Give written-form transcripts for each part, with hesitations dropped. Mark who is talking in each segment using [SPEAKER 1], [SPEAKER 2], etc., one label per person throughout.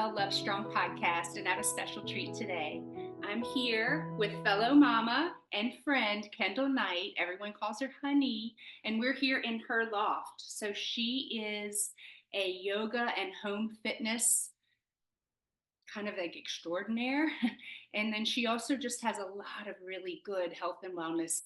[SPEAKER 1] the Love Strong podcast, and I have a special treat today. I'm here with fellow mama and friend Kendall Knight. Everyone calls her Honey, and we're here in her loft. So she is a yoga and home fitness kind of like extraordinaire. And then she also just has a lot of really good health and wellness,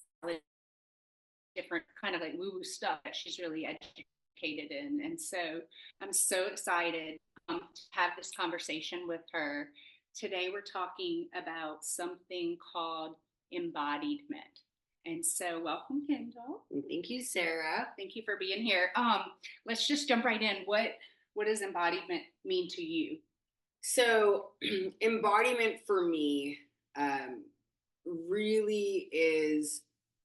[SPEAKER 1] different kind of like woo-woo stuff that she's really educated in. And so I'm so excited to have this conversation with her. Today we're talking about something called embodiment. And so welcome, Kendall.
[SPEAKER 2] Thank you, Sarah.
[SPEAKER 1] Thank you for being here. Let's just jump right in. What does embodiment mean to you?
[SPEAKER 2] So embodiment for me really is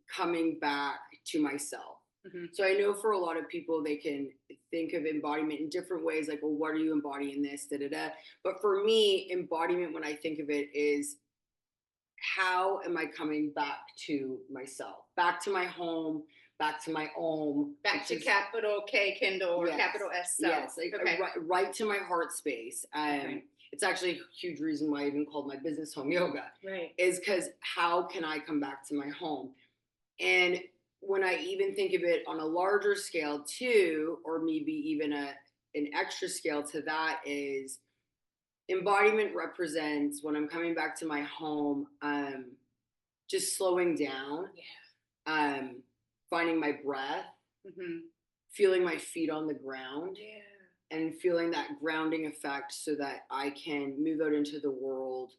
[SPEAKER 2] coming back to myself. Mm-hmm. So I know for a lot of people, they can think of embodiment in different ways, like, well, what are you embodying this, da-da-da. But for me, embodiment, when I think of it, is how am I coming back to myself, back to my home, back to my own,
[SPEAKER 1] back to capital K Kendall or capital S self.
[SPEAKER 2] Yes, like, okay. right to my heart space. Okay. It's actually a huge reason why I even called my business Home Yoga.
[SPEAKER 1] Right.
[SPEAKER 2] Is because how can I come back to my home? And when I even think of it on a larger scale too, or maybe even an extra scale to that, is embodiment represents when I'm coming back to my home, just slowing down, finding my breath, feeling my feet on the ground, and feeling that grounding effect so that I can move out into the world,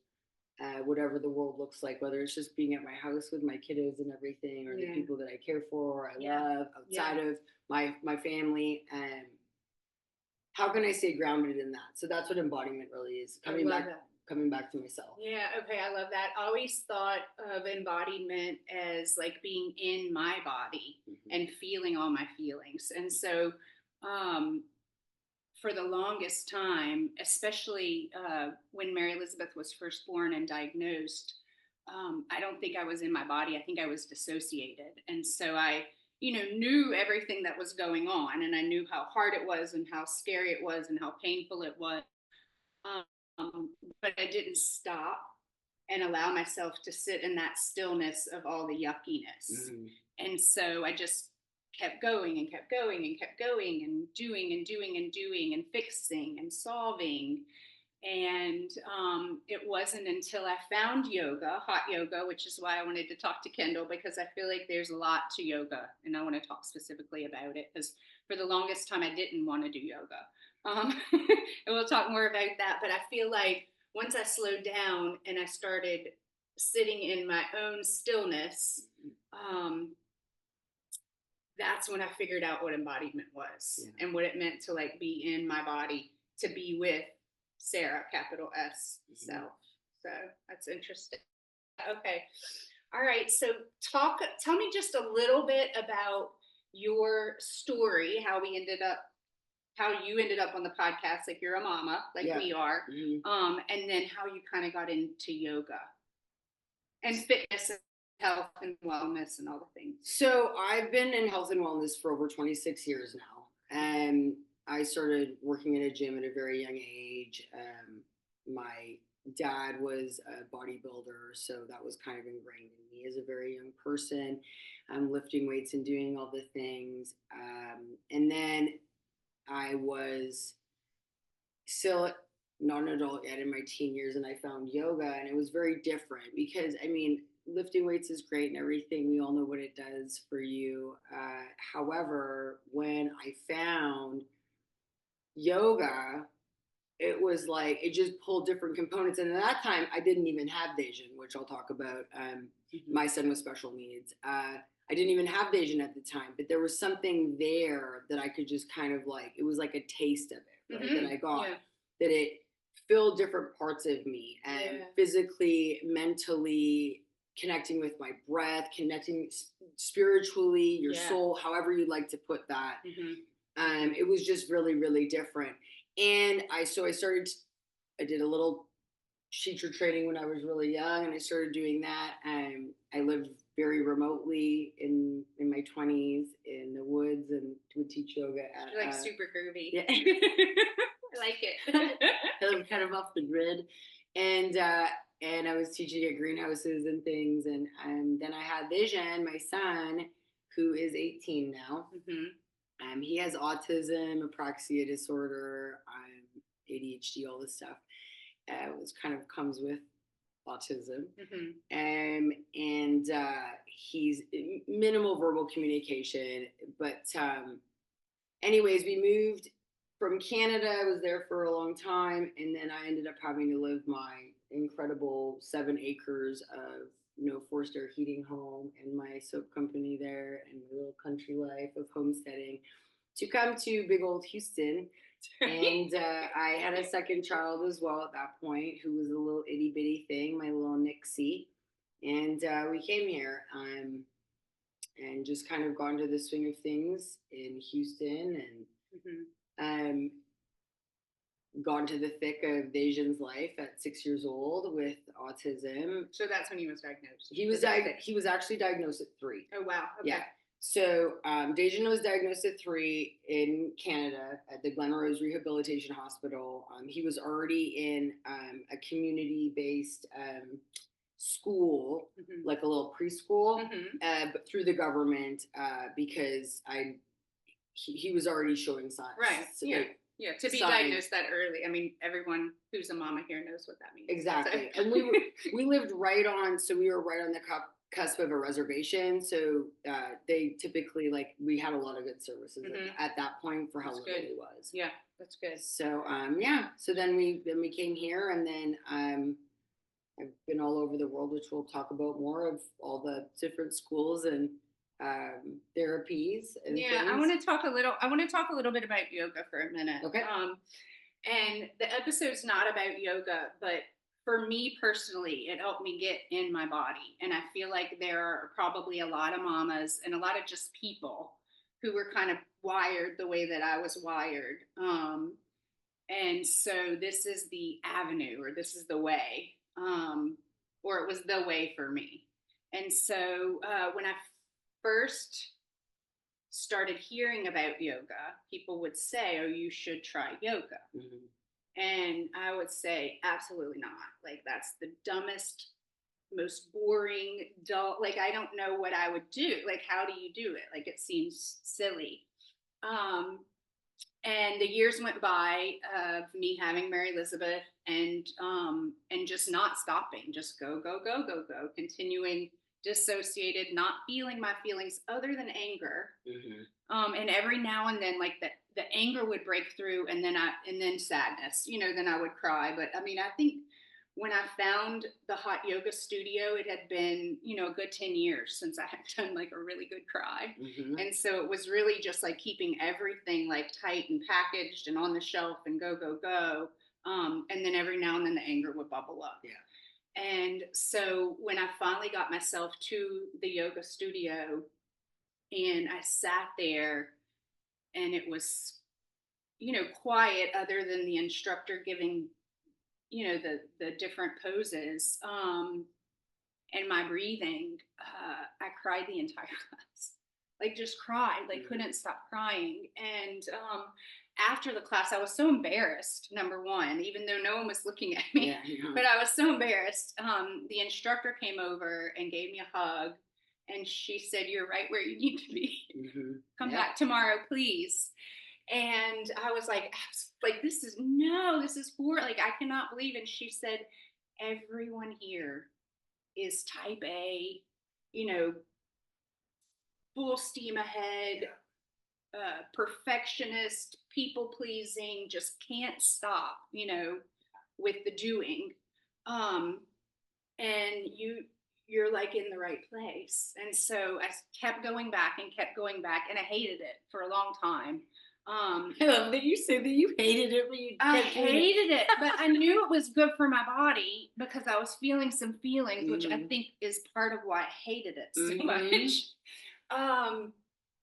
[SPEAKER 2] whatever the world looks like, whether it's just being at my house with my kiddos and everything, or the people that I care for, or I love outside of my family. And how can I stay grounded in that? So that's what embodiment really is, coming back to myself.
[SPEAKER 1] Yeah, okay, I love that. I always thought of embodiment as like being in my body and feeling all my feelings. And so for the longest time, especially when Mary Elizabeth was first born and diagnosed, I don't think I was in my body. I think I was dissociated. And so I knew everything that was going on, and I knew how hard it was and how scary it was and how painful it was. But I didn't stop and allow myself to sit in that stillness of all the yuckiness. And so I just kept going and kept going and kept going and doing and doing and doing and fixing and solving. And it wasn't until I found yoga, hot yoga, which is why I wanted to talk to Kendall, because I feel like there's a lot to yoga, and I want to talk specifically about it, because for the longest time I didn't want to do yoga. And we'll talk more about that, but I feel like once I slowed down and I started sitting in my own stillness, that's when I figured out what embodiment was and what it meant to like be in my body, to be with Sarah, capital S, self. So that's interesting. Okay. All right. So tell me just a little bit about your story, how you ended up on the podcast, like you're a mama, like we are, and then how you kind of got into yoga and fitness and health and wellness and all the things.
[SPEAKER 2] So I've been in health and wellness for over 26 years now, and I started working in a gym at a very young age. My dad was a bodybuilder, so that was kind of ingrained in me as a very young person, lifting weights and doing all the things. And then I was still not an adult yet in my teen years, and I found yoga, and it was very different because, I mean, lifting weights is great and everything. We all know what it does for you. However, when I found yoga, it was like it just pulled different components. And at that time, I didn't even have Asian, which I'll talk about. My son with special needs. I didn't even have Asian at the time, but there was something there that I could just kind of like, it was like a taste of it, right? That I got, that it filled different parts of me, and physically, mentally, connecting with my breath, connecting spiritually, your soul, however you'd like to put that. It was just really, really different. And I did a little teacher training when I was really young, and I started doing that. I lived very remotely in my 20s in the woods and would teach yoga at
[SPEAKER 1] like super groovy.
[SPEAKER 2] Yeah.
[SPEAKER 1] I like it.
[SPEAKER 2] I'm kind of off the grid, and I was teaching at greenhouses and things, and then I had Vision, my son, who is 18 now. He has autism, apraxia disorder, ADHD, all this stuff. Which kind of comes with autism. And he's minimal verbal communication. But anyways, we moved from Canada. I was there for a long time. And then I ended up having to live my incredible 7 acres of forced air heating home and my soap company there and my little country life of homesteading to come to big old Houston. And I had a second child as well at that point, who was a little itty bitty thing, my little Nixie. And we came here and just kind of got into the swing of things in Houston and got into the thick of Dejan's life at 6 years old with autism.
[SPEAKER 1] So that's when he was diagnosed.
[SPEAKER 2] He was actually diagnosed at 3.
[SPEAKER 1] Oh wow! Okay.
[SPEAKER 2] Yeah. So Dejan was diagnosed at 3 in Canada at the Glen Rose Rehabilitation Hospital. He was already in a community-based school, like a little preschool, but through the government because he was already showing signs.
[SPEAKER 1] Right. So yeah. To be diagnosed that early. I mean, everyone who's a mama here knows what that means.
[SPEAKER 2] Exactly. So. And we lived right on. So we were right on the cusp of a reservation, so they typically we had a lot of good services at that point for how little it was.
[SPEAKER 1] Yeah, that's good.
[SPEAKER 2] So so then we came here, and then I've been all over the world, which we'll talk about more of all the different schools and therapies and things.
[SPEAKER 1] I want to talk a little bit about yoga for a minute.
[SPEAKER 2] Okay.
[SPEAKER 1] And the episode's not about yoga, but for me personally, it helped me get in my body. And I feel like there are probably a lot of mamas and a lot of just people who were kind of wired the way that I was wired. And so this is the avenue, or this is the way, or it was the way for me. And so when I first started hearing about yoga, people would say, oh, you should try yoga. And I would say, absolutely not. That's the dumbest, most boring, dull. I don't know what I would do. How do you do it? It seems silly. And the years went by of me having Mary Elizabeth and just not stopping, just go, continuing dissociated, not feeling my feelings other than anger. And every now and then, the anger would break through, and then sadness, then I would cry. But I mean, I think when I found the hot yoga studio, it had been, a good 10 years since I had done a really good cry. And so it was really just keeping everything tight and packaged and on the shelf and go. And then every now and then the anger would bubble up.
[SPEAKER 2] Yeah.
[SPEAKER 1] And so when I finally got myself to the yoga studio and I sat there, and it was, quiet other than the instructor giving, the different poses, and my breathing, I cried the entire class. Just cried, couldn't stop crying. And after the class, I was so embarrassed, number one, even though no one was looking at me, but I was so embarrassed. The instructor came over and gave me a hug, and she said, you're right where you need to be. Come back tomorrow, please. And I was this is for, I cannot believe. And she said, everyone here is type A, full steam ahead, perfectionist, people pleasing, just can't stop, with the doing. And you're in the right place. And so I kept going back, and I hated it for a long time.
[SPEAKER 2] I love that you said that you hated it,
[SPEAKER 1] I hated it, but I knew it was good for my body because I was feeling some feelings, which I think is part of why I hated it so much.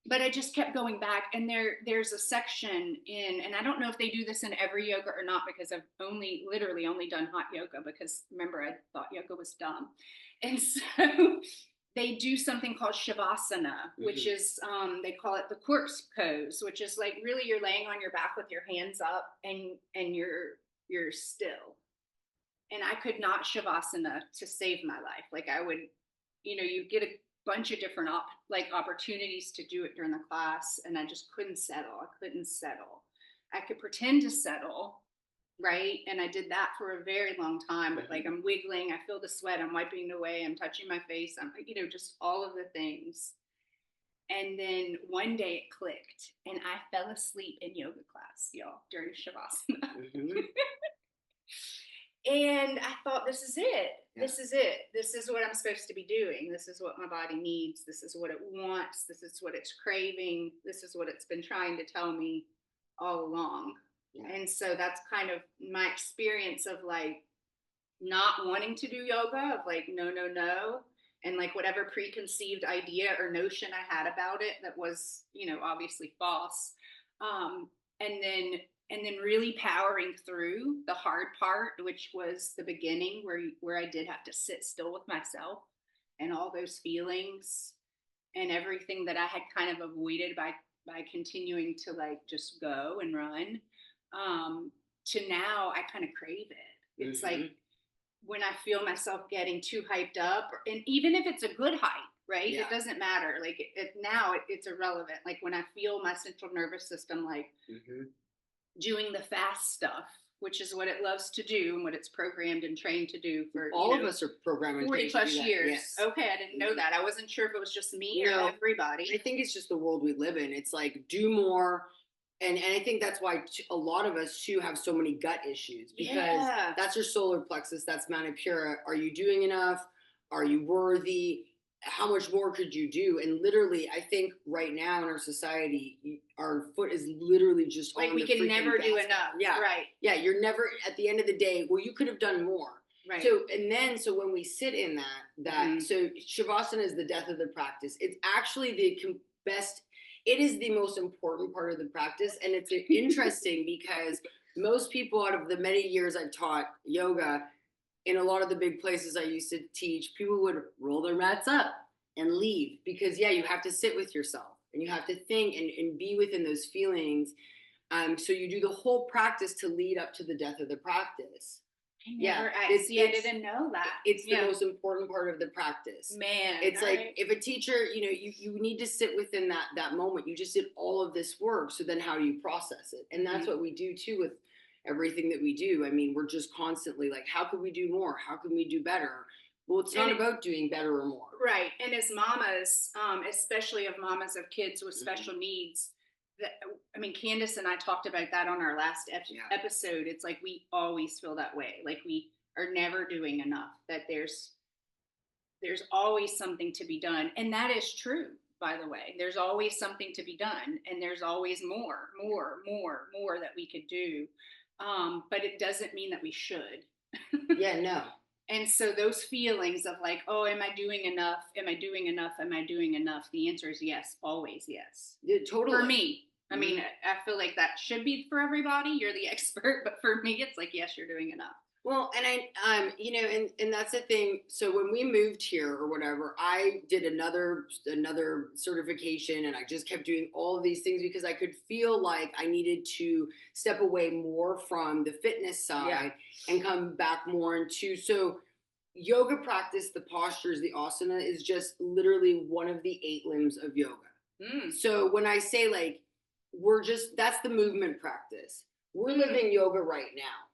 [SPEAKER 1] But I just kept going back, and there's a section and I don't know if they do this in every yoga or not, because I've literally only done hot yoga, because remember, I thought yoga was dumb. And so they do something called shavasana, which
[SPEAKER 2] Hmm.
[SPEAKER 1] is they call it the corpse pose, which is like really you're laying on your back with your hands up and you're still. And I could not shavasana to save my life. Like I would, you get a bunch of different like opportunities to do it during the class, and I just couldn't settle. I couldn't settle. I could pretend to settle, right? And I did that for a very long time. But like
[SPEAKER 2] Hmm.
[SPEAKER 1] I'm wiggling, I feel the sweat, I'm wiping it away, I'm touching my face, I'm just all of the things. And then one day it clicked, and I fell asleep in yoga class, y'all, during shavasana.
[SPEAKER 2] Hmm.
[SPEAKER 1] And I thought, this is it.
[SPEAKER 2] Yeah.
[SPEAKER 1] This is it. This is what I'm supposed to be doing. This is what my body needs. This is what it wants. This is what it's craving. This is what it's been trying to tell me all along.
[SPEAKER 2] Yeah.
[SPEAKER 1] And so that's kind of my experience of like not wanting to do yoga, of like, no, no, no. And like whatever preconceived idea or notion I had about it that was, obviously false. Um, and then really powering through the hard part, which was the beginning where I did have to sit still with myself and all those feelings and everything that I had kind of avoided by continuing to like just go and run. To now I kind of crave it. It's like
[SPEAKER 2] Hmm.
[SPEAKER 1] when I feel myself getting too hyped up, and even if it's a good hype, right?
[SPEAKER 2] Yeah.
[SPEAKER 1] It doesn't matter. Like now it's irrelevant. Like when I feel my central nervous system like
[SPEAKER 2] Hmm.
[SPEAKER 1] doing the fast stuff, which is what it loves to do and what it's programmed and trained to do for
[SPEAKER 2] All of us are programmed and
[SPEAKER 1] 40
[SPEAKER 2] trained to do
[SPEAKER 1] plus
[SPEAKER 2] that.
[SPEAKER 1] years.
[SPEAKER 2] Yes.
[SPEAKER 1] Okay, I didn't know that. I wasn't sure if it was just me or
[SPEAKER 2] No, I
[SPEAKER 1] everybody.
[SPEAKER 2] think it's just the world we live in. It's like do more, and I think that's why a lot of us too have so many gut issues because
[SPEAKER 1] Yeah.
[SPEAKER 2] that's your solar plexus, that's manipura. Are you doing enough? Are you worthy? How much more could you do? And literally, I think right now in our society, our foot is literally just
[SPEAKER 1] Like
[SPEAKER 2] on
[SPEAKER 1] we
[SPEAKER 2] the
[SPEAKER 1] can
[SPEAKER 2] freaking
[SPEAKER 1] never
[SPEAKER 2] gas
[SPEAKER 1] do
[SPEAKER 2] pedal.
[SPEAKER 1] enough.
[SPEAKER 2] Yeah,
[SPEAKER 1] Right.
[SPEAKER 2] yeah. You're never at the end of the day. Well, you could have done more.
[SPEAKER 1] Right.
[SPEAKER 2] So and then so when we sit in
[SPEAKER 1] Mhm.
[SPEAKER 2] so shavasana is the death of the practice. It's actually the best. It is the most important part of the practice, and it's interesting because most people out of the many years I've taught yoga in a lot of the big places I used to teach, people would roll their mats up and leave because yeah, you have to sit with yourself and you have to think and be within those feelings. So you do the whole practice to lead up to the death of the practice.
[SPEAKER 1] I
[SPEAKER 2] Yeah,
[SPEAKER 1] never, I see, I didn't know that.
[SPEAKER 2] it's the
[SPEAKER 1] Yeah.
[SPEAKER 2] most important part of the practice.
[SPEAKER 1] Man.
[SPEAKER 2] It's
[SPEAKER 1] All
[SPEAKER 2] like
[SPEAKER 1] right.
[SPEAKER 2] if a teacher, you need to sit within that moment. You just did all of this work, so then how do you process it? And that's
[SPEAKER 1] Mhm.
[SPEAKER 2] what we do too with everything that we do. I mean, we're just constantly like, how can we do more? How can we do better? Well, it's not
[SPEAKER 1] And
[SPEAKER 2] about doing better or more.
[SPEAKER 1] right. And as mamas, especially of mamas of kids with
[SPEAKER 2] Mhm.
[SPEAKER 1] special needs, that I mean, Candace and I talked about that on our last
[SPEAKER 2] Yeah.
[SPEAKER 1] episode. It's like we always feel that way. Like we are never doing enough. That there's always something to be done, and that is true. By the way, there's always something to be done, and there's always more that we could do. But it doesn't mean that we should.
[SPEAKER 2] Yeah, no.
[SPEAKER 1] And so those feelings of like, oh, am I doing enough? Am I doing enough? Am I doing enough? The answer is yes, always yes.
[SPEAKER 2] Yeah, totally.
[SPEAKER 1] For me, I
[SPEAKER 2] Mhm.
[SPEAKER 1] mean, I feel like that should be for everybody. You're the expert, but for me, it's like, yes, you're doing enough.
[SPEAKER 2] Well, and and that's the thing. So when we moved here or whatever, I did another certification, and I just kept doing all of these things because I could feel like I needed to step away more from the fitness side and come back more into yoga practice, the postures, the asana is just literally one of the 8 limbs of yoga.
[SPEAKER 1] Mm.
[SPEAKER 2] So when I say like that's the movement practice. We're living yoga right now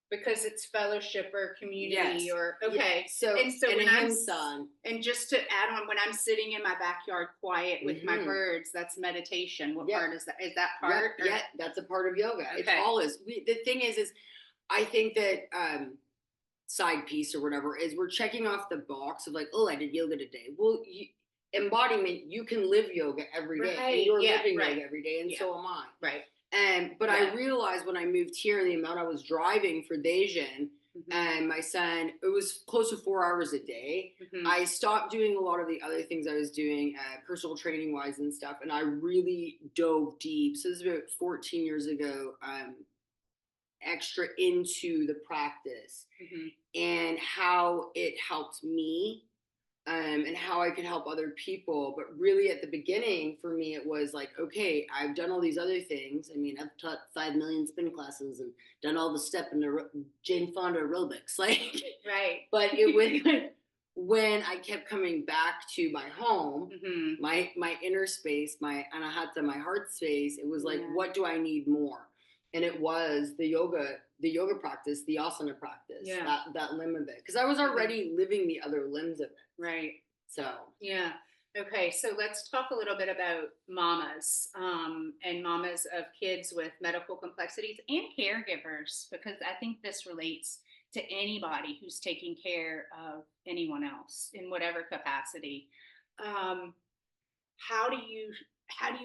[SPEAKER 1] Because it's fellowship or community.
[SPEAKER 2] Yes.
[SPEAKER 1] Or okay.
[SPEAKER 2] So
[SPEAKER 1] And so when I'm
[SPEAKER 2] son.
[SPEAKER 1] and just to add on, when I'm sitting in my backyard quiet with my
[SPEAKER 2] Mhm.
[SPEAKER 1] birds, that's meditation. What
[SPEAKER 2] Yeah.
[SPEAKER 1] part is that? Is that part?
[SPEAKER 2] Yeah, that's a part of yoga. It's
[SPEAKER 1] Okay.
[SPEAKER 2] all is. The thing is I think that side piece or whatever is we're checking off the box of like, oh, I did yoga today. Well, embodiment, you can live yoga every day,
[SPEAKER 1] Right.
[SPEAKER 2] and you're
[SPEAKER 1] Yeah,
[SPEAKER 2] living
[SPEAKER 1] right.
[SPEAKER 2] yoga every day, and
[SPEAKER 1] Yeah.
[SPEAKER 2] so am I.
[SPEAKER 1] Right.
[SPEAKER 2] But
[SPEAKER 1] Yeah.
[SPEAKER 2] I realized when I moved here, the amount I was driving for Dejan
[SPEAKER 1] Mhm.
[SPEAKER 2] and my son, it was close to 4 hours a day.
[SPEAKER 1] Mhm.
[SPEAKER 2] I stopped doing a lot of the other things I was doing, personal training wise and stuff, and I really dove deep. So this is about 14 years ago, extra into the practice
[SPEAKER 1] Mhm.
[SPEAKER 2] and how it helped me and how I could help other people. But really, at the beginning, for me, it was like, okay, I've done all these other things. I mean, I've taught 5 million spin classes and done all the step in the Jane Fonda aerobics, like,
[SPEAKER 1] Right.
[SPEAKER 2] but it was when I kept coming back to my home, my inner space, my anahata, my heart space. It was like, what do I need more? And it was the yoga practice, the asana practice, that limb of it, because I was already living the other limbs of it.
[SPEAKER 1] Right.
[SPEAKER 2] So
[SPEAKER 1] yeah. Okay, so let's talk a little bit about mamas, and mamas of kids with medical complexities and caregivers, because I think this relates to anybody who's taking care of anyone else in whatever capacity. Um, how do you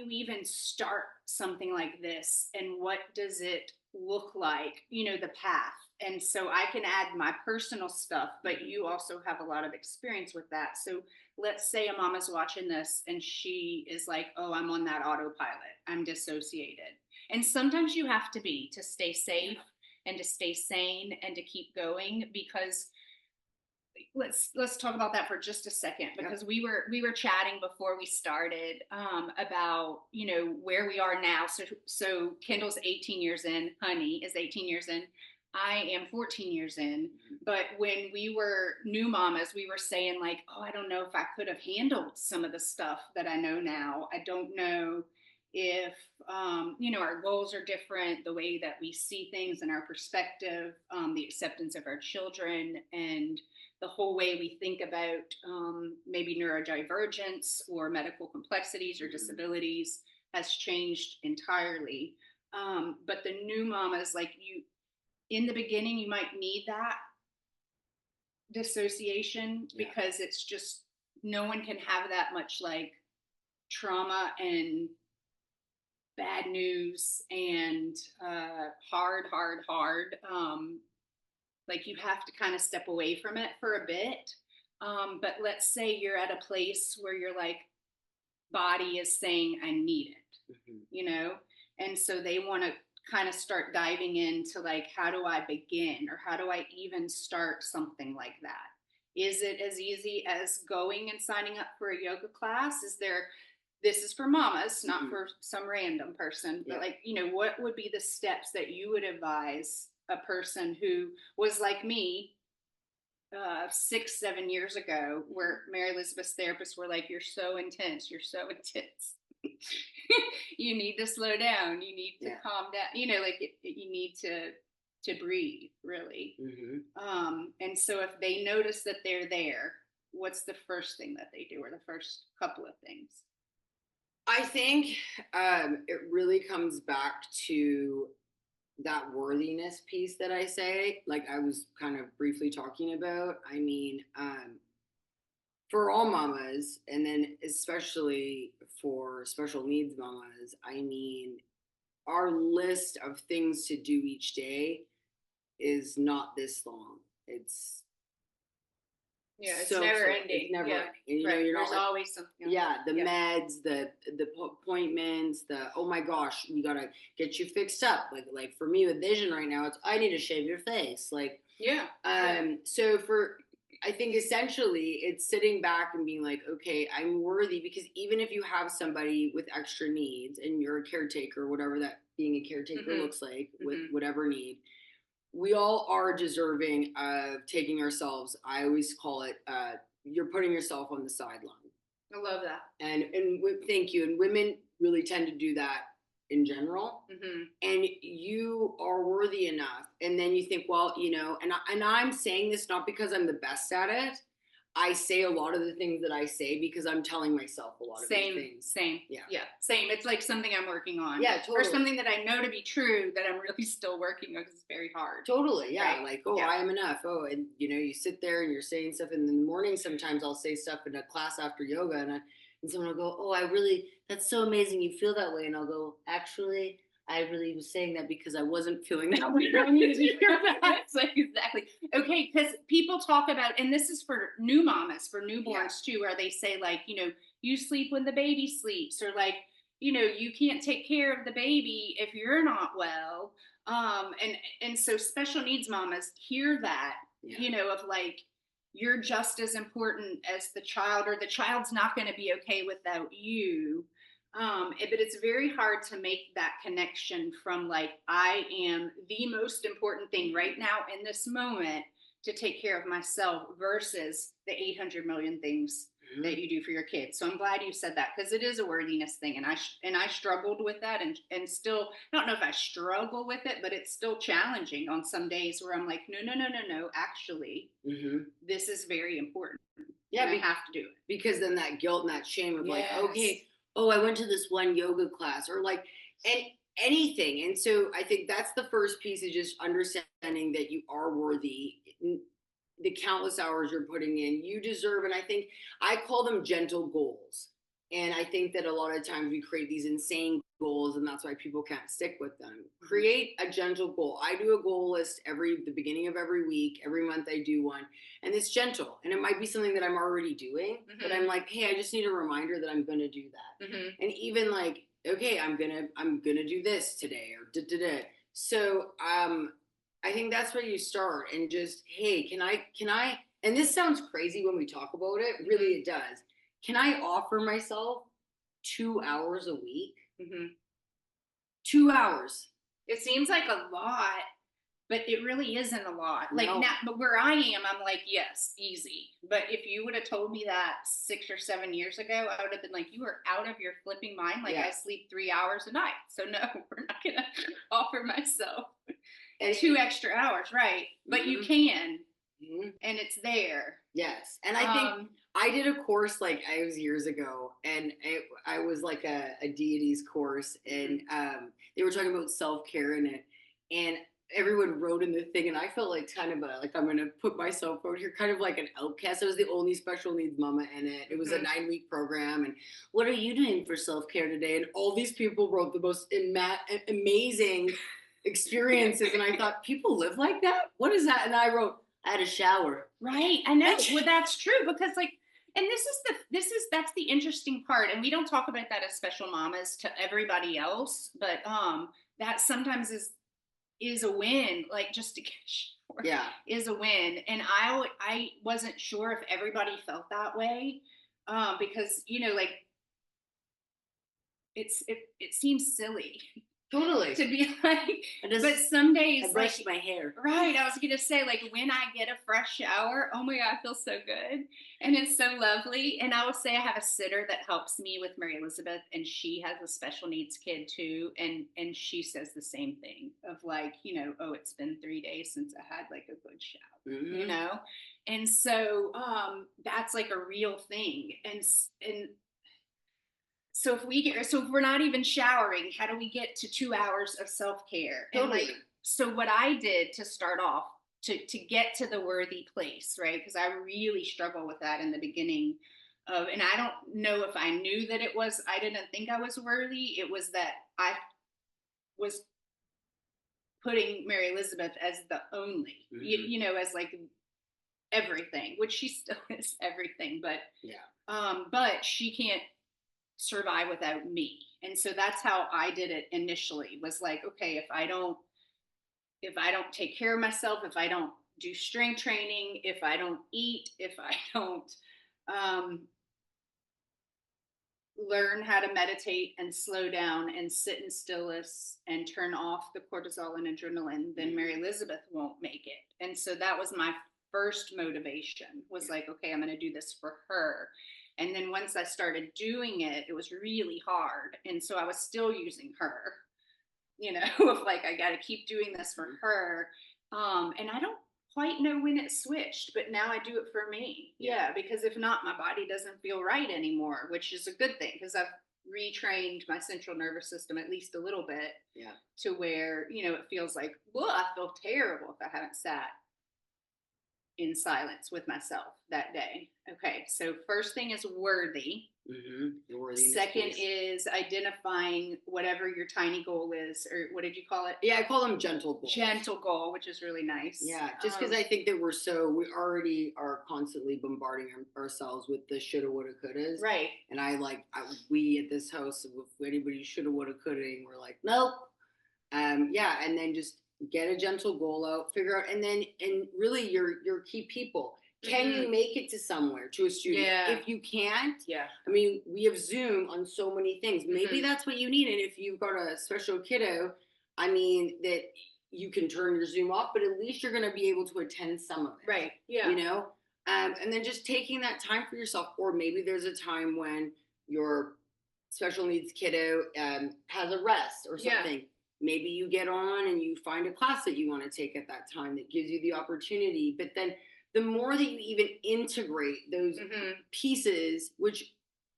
[SPEAKER 1] even start something like this, and what does it look like, the path? And so I can add my personal stuff, but you also have a lot of experience with that. So let's say a mama's watching this and she is like, oh, I'm on that autopilot, I'm dissociated. And sometimes you have to be, to stay safe and to stay sane and to keep going, because let's talk about that for just a second, because we were chatting before we started, about where we are now. So Kendall's 18 years in, Honey is 18 years in, I am 14 years in. But when we were new mamas, we were saying like, oh, I don't know if I could have handled some of the stuff that I know now. I don't know if our goals are different, the way that we see things and our perspective, the acceptance of our children, and the whole way we think about, maybe neurodivergence or medical complexities or disabilities has changed entirely. But the new mamas, like you, in the beginning, you might need that dissociation, because it's just, no one can have that much like trauma and bad news and hard. Like you have to kind of step away from it for a bit. But let's say you're at a place where your like body is saying, I need it, and so they want to kind of start diving into like, how do I begin, or how do I even start something like that? Is it as easy as going and signing up for a yoga class? This is for mamas, not for some random person, but like, what would be the steps that you would advise a person who was like me, 6-7 years ago, where Mary Elizabeth's therapists were like, you're so intense, you need to slow down, you need to calm down, like you need to breathe, really. And so if they notice that they're there, what's the first thing that they do, or the first couple of things?
[SPEAKER 2] I think it really comes back to that worthiness piece that I say, like I was kind of briefly talking about. I mean, for all mamas, and then especially for special needs mamas, I mean, our list of things to do each day is not this long. It's
[SPEAKER 1] it's never ending.
[SPEAKER 2] It's never ending. And,
[SPEAKER 1] you're not, there's always something.
[SPEAKER 2] The meds, the appointments, the, oh my gosh, we gotta get you fixed up. Like for me with vision right now, it's, I need to shave your face. Like So I think essentially it's sitting back and being like, okay, I'm worthy, because even if you have somebody with extra needs and you're a caretaker, whatever that being a caretaker looks like, with whatever need, we all are deserving of taking ourselves. I always call it, you're putting yourself on the sideline.
[SPEAKER 1] I love that.
[SPEAKER 2] And thank you. And women really tend to do that in general. And you are worthy enough. And then you think, well, and I'm saying this not because I'm the best at it. I say a lot of the things that I say because I'm telling myself a lot of these things.
[SPEAKER 1] Same. Same. It's like something I'm working on.
[SPEAKER 2] Yeah, totally.
[SPEAKER 1] Or something that I know to be true that I'm really still working on, because it's very hard.
[SPEAKER 2] Totally. Yeah. Right? Like, I am enough. Oh, and you sit there and you're saying stuff, and in the morning sometimes I'll say stuff in a class after yoga, and someone will go, oh, that's so amazing you feel that way. And I'll go, actually, I really was saying that because I wasn't feeling that way. I needed to hear that.
[SPEAKER 1] Like, exactly. Okay, because people talk about, and this is for new mamas, for newborns too, where they say like, you sleep when the baby sleeps, or like, you can't take care of the baby if you're not well. And so special needs mamas hear that, of like, you're just as important as the child, or the child's not going to be okay without you. But it's very hard to make that connection from like, I am the most important thing right now in this moment to take care of myself versus the 800 million things that you do for your kids. So I'm glad you said that, because it is a worthiness thing, and I struggled with that, and still, I don't know if I struggle with it, but it's still challenging on some days where I'm like, no, no, no, no, no, actually, this is very important.
[SPEAKER 2] Yeah,
[SPEAKER 1] I have to do it,
[SPEAKER 2] because then that guilt and that shame of like,
[SPEAKER 1] yes,
[SPEAKER 2] okay, oh, I went to this one yoga class, or like, and anything. And so I think that's the first piece, is just understanding that you are worthy. The countless hours you're putting in, you deserve. And I think I call them gentle goals. And I think that a lot of times we create these insane goals, and that's why people can't stick with them. Create a gentle goal. I do a goal list the beginning of every week. Every month I do one, and it's gentle. And it might be something that I'm already doing, but I'm like, hey, I just need a reminder that I'm going to do that. And even like, okay, I'm gonna do this today, or da-da-da. So I think that's where you start, and just, hey, can I, and this sounds crazy when we talk about it, really it does. Can I offer myself 2 hours a week? 2 hours.
[SPEAKER 1] It seems like a lot, but it really isn't a lot. Like,
[SPEAKER 2] No.
[SPEAKER 1] now, but where I am, I'm like, yes, easy. But if you would have told me that 6 or 7 years ago, I would have been like, you are out of your flipping mind. Like, I sleep 3 hours a night. So no, we're not going to offer myself and 2 extra hours, right? But you can, and it's there.
[SPEAKER 2] Yes. And I think I did a course, like, I was years ago, and I was like a deities course, and they were talking about self-care in it, and everyone wrote in the thing, and I felt like kind of like, I'm going to put myself out here, kind of like an outcast. I was the only special needs mama in it. It was a 9-week program, and what are you doing for self-care today? And all these people wrote the most amazing experiences, and I thought, people live like that? What is that? And I wrote, I had a shower.
[SPEAKER 1] Right. I know. Well, that's true, because like, and that's the interesting part. And we don't talk about that as special mamas to everybody else, but that sometimes is a win, like, just to get a shower is a win. And I wasn't sure if everybody felt that way, because, you know, like, it seems silly.
[SPEAKER 2] Totally.
[SPEAKER 1] To be like, but some days,
[SPEAKER 2] I brush my hair.
[SPEAKER 1] Right. I was going to say, like, when I get a fresh shower, oh my God, I feel so good. And it's so lovely. And I will say I have a sitter that helps me with Mary Elizabeth, and she has a special needs kid too. And she says the same thing of like, you know, oh, it's been 3 days since I had like a good shower, you know? And so that's like a real thing. And so if we're not even showering, how do we get to 2 hours of self-care? And like, so what I did to start off, to get to the worthy place, right? Because I really struggle with that in the beginning of, and I don't know if I knew that I didn't think I was worthy. It was that I was putting Mary Elizabeth as the only, you know, as like everything, which she still is everything, but but she can't survive without me. And so that's how I did it initially, was like, okay, if I don't take care of myself, if I don't do strength training, if I don't eat, if I don't learn how to meditate and slow down and sit in stillness and turn off the cortisol and adrenaline, then Mary Elizabeth won't make it. And so that was my first motivation, was like, okay, I'm going to do this for her. And then once I started doing it, it was really hard. And so I was still using her, you know, of like, I got to keep doing this for her. And I don't quite know when it switched, but now I do it for me. Yeah, because if not, my body doesn't feel right anymore, which is a good thing, because I've retrained my central nervous system at least a little bit to where, you know, it feels like, well, I feel terrible if I haven't sat in silence with myself that day. Okay, so first thing is worthy. Second is identifying whatever your tiny goal is, or what did you call it?
[SPEAKER 2] Yeah, I call them gentle goals.
[SPEAKER 1] Gentle goal, which is really nice.
[SPEAKER 2] Yeah, just because I think that we already are constantly bombarding ourselves with the shoulda, woulda, couldas.
[SPEAKER 1] Right.
[SPEAKER 2] And we at this house, if anybody shoulda, woulda, coulda, we're like, nope. And then just get a gentle goal out, figure out, and really your key people. Can you make it to somewhere, to a studio?
[SPEAKER 1] Yeah.
[SPEAKER 2] If you can't,
[SPEAKER 1] Yeah.
[SPEAKER 2] I mean, we have Zoom on so many things. Maybe
[SPEAKER 1] Mhm.
[SPEAKER 2] that's what you need. And if you've got a special kiddo, I mean, that you can turn your Zoom off, but at least you're going to be able to attend some of it.
[SPEAKER 1] Right. Yeah.
[SPEAKER 2] You know? And then just taking that time for yourself. Or maybe there's a time when your special needs kiddo has a rest or
[SPEAKER 1] Yeah.
[SPEAKER 2] something. Maybe you get on and you find a class that you want to take at that time that gives you the opportunity. But then the more that you even integrate those pieces, which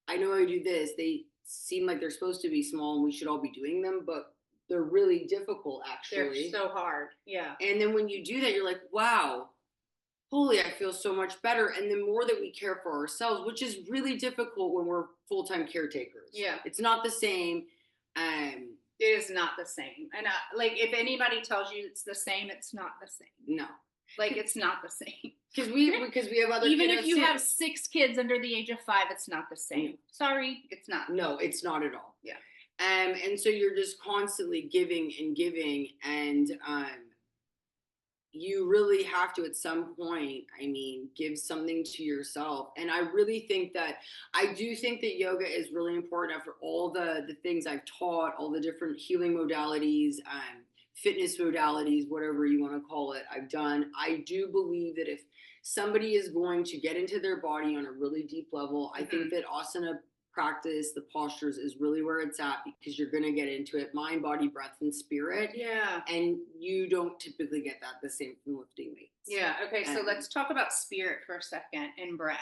[SPEAKER 2] I know I do this, they seem like they're supposed to be small and we should all be doing them, but they're really difficult actually.
[SPEAKER 1] They're so hard. Yeah.
[SPEAKER 2] And then when you do that, you're like, wow, holy, I feel so much better. And the more that we care for ourselves, which is really difficult when we're full-time caretakers.
[SPEAKER 1] Yeah.
[SPEAKER 2] It's not the same.
[SPEAKER 1] It is not the same. And like, if anybody tells you it's the same, it's not the same.
[SPEAKER 2] No.
[SPEAKER 1] Like, it's not the same.
[SPEAKER 2] Because we have other
[SPEAKER 1] even
[SPEAKER 2] kiddos
[SPEAKER 1] if you
[SPEAKER 2] too.
[SPEAKER 1] have 6 kids under the age of 5, it's not the same. Sorry, it's not.
[SPEAKER 2] No, it's not at all.
[SPEAKER 1] Yeah.
[SPEAKER 2] And so you're just constantly giving and giving, and you really have to, at some point, I mean, give something to yourself. And I really think that, I do think that yoga is really important after all the things I've taught, all the different healing modalities, fitness modalities, whatever you want to call it, I've done. I do believe that if somebody is going to get into their body on a really deep level, I think that asana practice, the postures, is really where it's at, because you're going to get into it, mind, body, breath, and spirit.
[SPEAKER 1] Yeah.
[SPEAKER 2] And you don't typically get that the same from lifting weights.
[SPEAKER 1] Yeah. Okay. So let's talk about spirit for a second, and breath.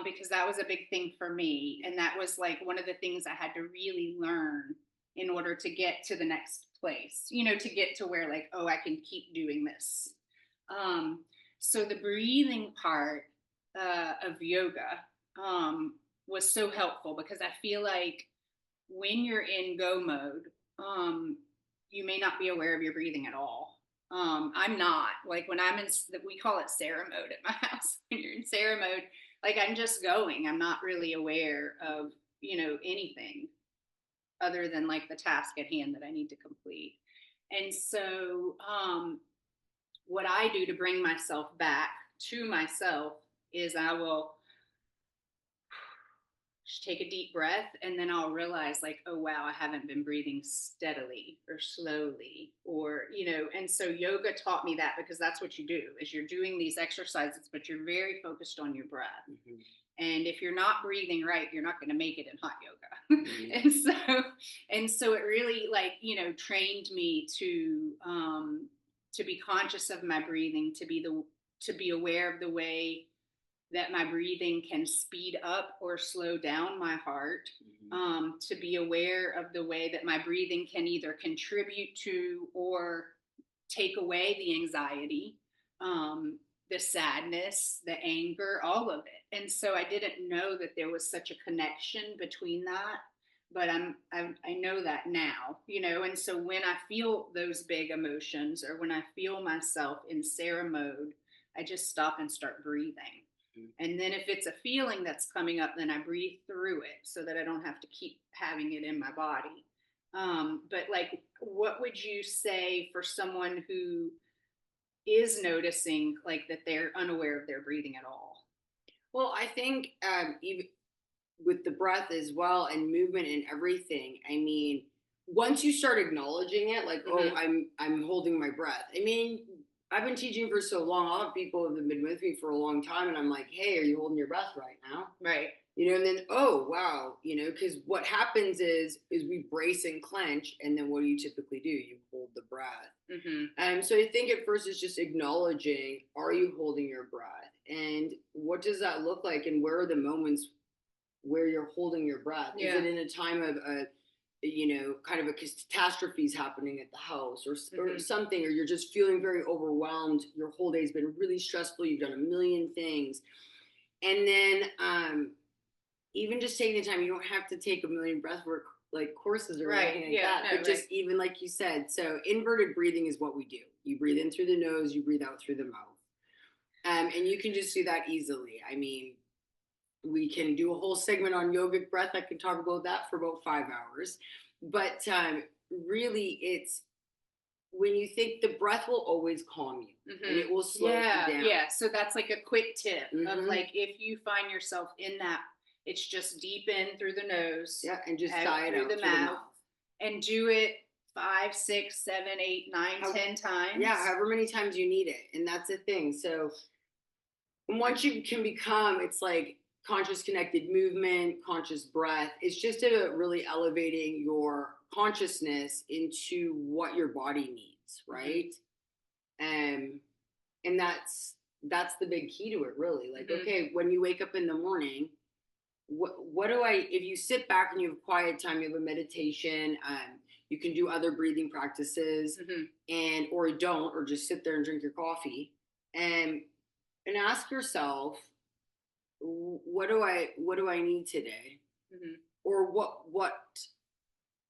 [SPEAKER 1] Because that was a big thing for me. And that was like one of the things I had to really learn in order to get to the next place, you know, to get to where, like, oh, I can keep doing this. So the breathing part of yoga was so helpful, because I feel like when you're in go mode, you may not be aware of your breathing at all. I'm not. Like, when I'm in, we call it Sarah mode at my house. When you're in Sarah mode, like, I'm just going. I'm not really aware of, you know, anything other than like the task at hand that I need to complete. And so what I do to bring myself back to myself is I will just take a deep breath, and then I'll realize, like, oh wow, I haven't been breathing steadily or slowly, or, you know. And so yoga taught me that, because that's what you do, is you're doing these exercises, but you're very focused on your breath. And if you're not breathing right, you're not going to make it in hot yoga. and so it really, like, you know, trained me to be conscious of my breathing, to be aware of the way that my breathing can speed up or slow down my heart, to be aware of the way that my breathing can either contribute to or take away the anxiety, the sadness, the anger, all of it. And so I didn't know that there was such a connection between that, but I know that now, you know. And so when I feel those big emotions, or when I feel myself in Sarah mode, I just stop and start breathing. And then if it's a feeling that's coming up, then I breathe through it so that I don't have to keep having it in my body. But like, what would you say for someone who is noticing, like, that they're unaware of their breathing at all?
[SPEAKER 2] Well, I think even with the breath as well, and movement and everything, I mean, once you start acknowledging it, like, oh, I'm holding my breath. I mean, I've been teaching for so long. A lot of people have been with me for a long time, and I'm like, hey, are you holding your breath right now?
[SPEAKER 1] Right.
[SPEAKER 2] You know, and then, oh, wow, you know, because what happens is we brace and clench, and then what do you typically do? You hold the breath. So I think at first it's just acknowledging, are you holding your breath? And what does that look like? And where are the moments where you're holding your breath? Is it in a time of you know, kind of a catastrophe is happening at the house, or something, or you're just feeling very overwhelmed, your whole day's been really stressful, you've done a million things. And then even just taking the time, you don't have to take a million breath work like courses or anything like that, but just even like you said, so inverted breathing is what we do. You breathe in through the nose, you breathe out through the mouth. And you can just do that easily. I mean, we can do a whole segment on yogic breath. I can talk about that for about 5 hours. But really, it's when you think, the breath will always calm you, and it will slow
[SPEAKER 1] Yeah,
[SPEAKER 2] you down.
[SPEAKER 1] yeah. So that's like a quick tip of
[SPEAKER 2] Hmm.
[SPEAKER 1] like if you find yourself in that, it's just deep in through the nose,
[SPEAKER 2] Yeah, and just
[SPEAKER 1] out
[SPEAKER 2] sigh it
[SPEAKER 1] through
[SPEAKER 2] out
[SPEAKER 1] the
[SPEAKER 2] through the
[SPEAKER 1] mouth,
[SPEAKER 2] mouth.
[SPEAKER 1] and do it 5, 6, 7, 8, 9,
[SPEAKER 2] How,
[SPEAKER 1] 10 times.
[SPEAKER 2] yeah, however many times you need it, and that's the thing. So once you can become, it's like conscious connected movement, conscious breath. It's just a really elevating your consciousness into what your body needs, right? And and that's the big key to it, really. Like, okay, when you wake up in the morning, what do I, if you sit back and you have quiet time, you have a meditation, you can do other breathing practices, and or don't, or just sit there and drink your coffee, and ask yourself, what do I need today, or what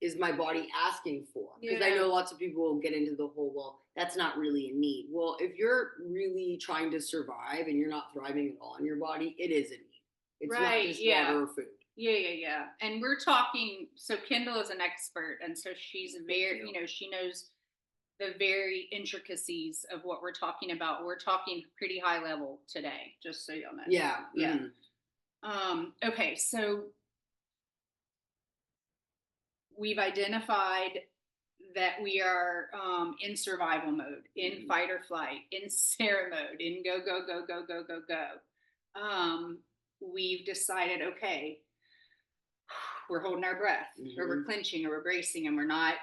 [SPEAKER 2] is my body asking for? Because I know lots of people will get into the whole, well, that's not really a need. Well, if you're really trying to survive and you're not thriving at all in your body, it is a need. It's not
[SPEAKER 1] Right,
[SPEAKER 2] just
[SPEAKER 1] yeah.
[SPEAKER 2] water or food.
[SPEAKER 1] Yeah. And we're talking, so Kendall is an expert, and so she's very, she knows the very intricacies of what we're talking about. We're talking pretty high level today, just so you'll know.
[SPEAKER 2] Yeah.
[SPEAKER 1] Yeah. Okay, so we've identified that we are in survival mode, in fight or flight, in Sarah mode, in go, go, go, go, go, go, go. We've decided, okay, we're holding our breath, or we're clenching, or we're bracing, and we're not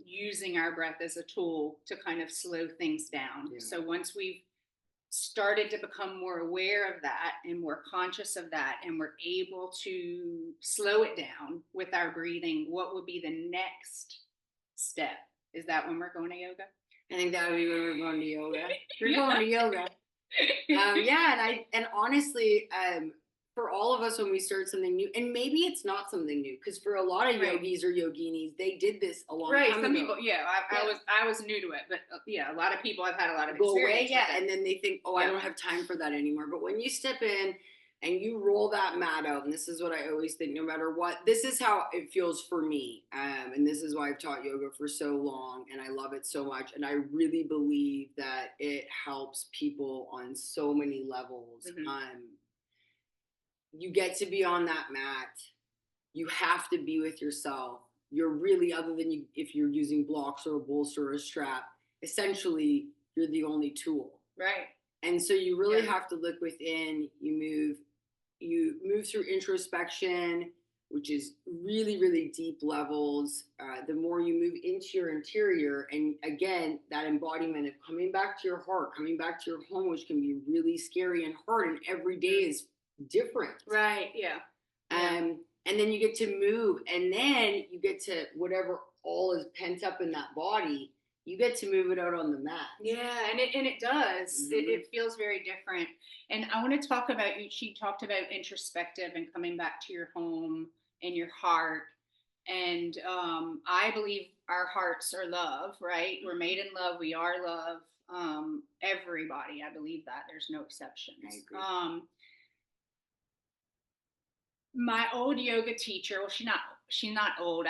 [SPEAKER 1] using our breath as a tool to kind of slow things down. Yeah. So once we've started to become more aware of that and more conscious of that, and we're able to slow it down with our breathing, what would be the next step? Is that when we're going to yoga?
[SPEAKER 2] I think that would be when we're going to yoga. We're going to yoga. Yeah, and honestly, for all of us, when we start something new, and maybe it's not something new, because for a lot of yogis or yoginis, they did this a long time ago.
[SPEAKER 1] Some people, I was new to it, but a lot of people have had a lot of
[SPEAKER 2] go
[SPEAKER 1] experience
[SPEAKER 2] away, and then they think, I don't have time for that anymore. But when you step in and you roll that mat out, and this is what I always think, no matter what, this is how it feels for me, and this is why I've taught yoga for so long, and I love it so much, and I really believe that it helps people on so many levels. You get to be on that mat. You have to be with yourself. You're really, other than you, if you're using blocks or a bolster or a strap, essentially you're the only tool.
[SPEAKER 1] Right.
[SPEAKER 2] And so you really have to look within. You move through introspection, which is really, really deep levels. The more you move into your interior, and again, that embodiment of coming back to your heart, coming back to your home, which can be really scary and hard, and every day is different.
[SPEAKER 1] Right. Yeah.
[SPEAKER 2] And then you get to move, and then you get to, whatever all is pent up in that body, you get to move it out on the mat.
[SPEAKER 1] Yeah, and it does. It feels very different. And I want to talk about, she talked about introspective and coming back to your home and your heart. And I believe our hearts are love, right? We're made in love. We are love. Everybody, I believe that. There's no exceptions.
[SPEAKER 2] I agree.
[SPEAKER 1] My old yoga teacher, well, she's not old.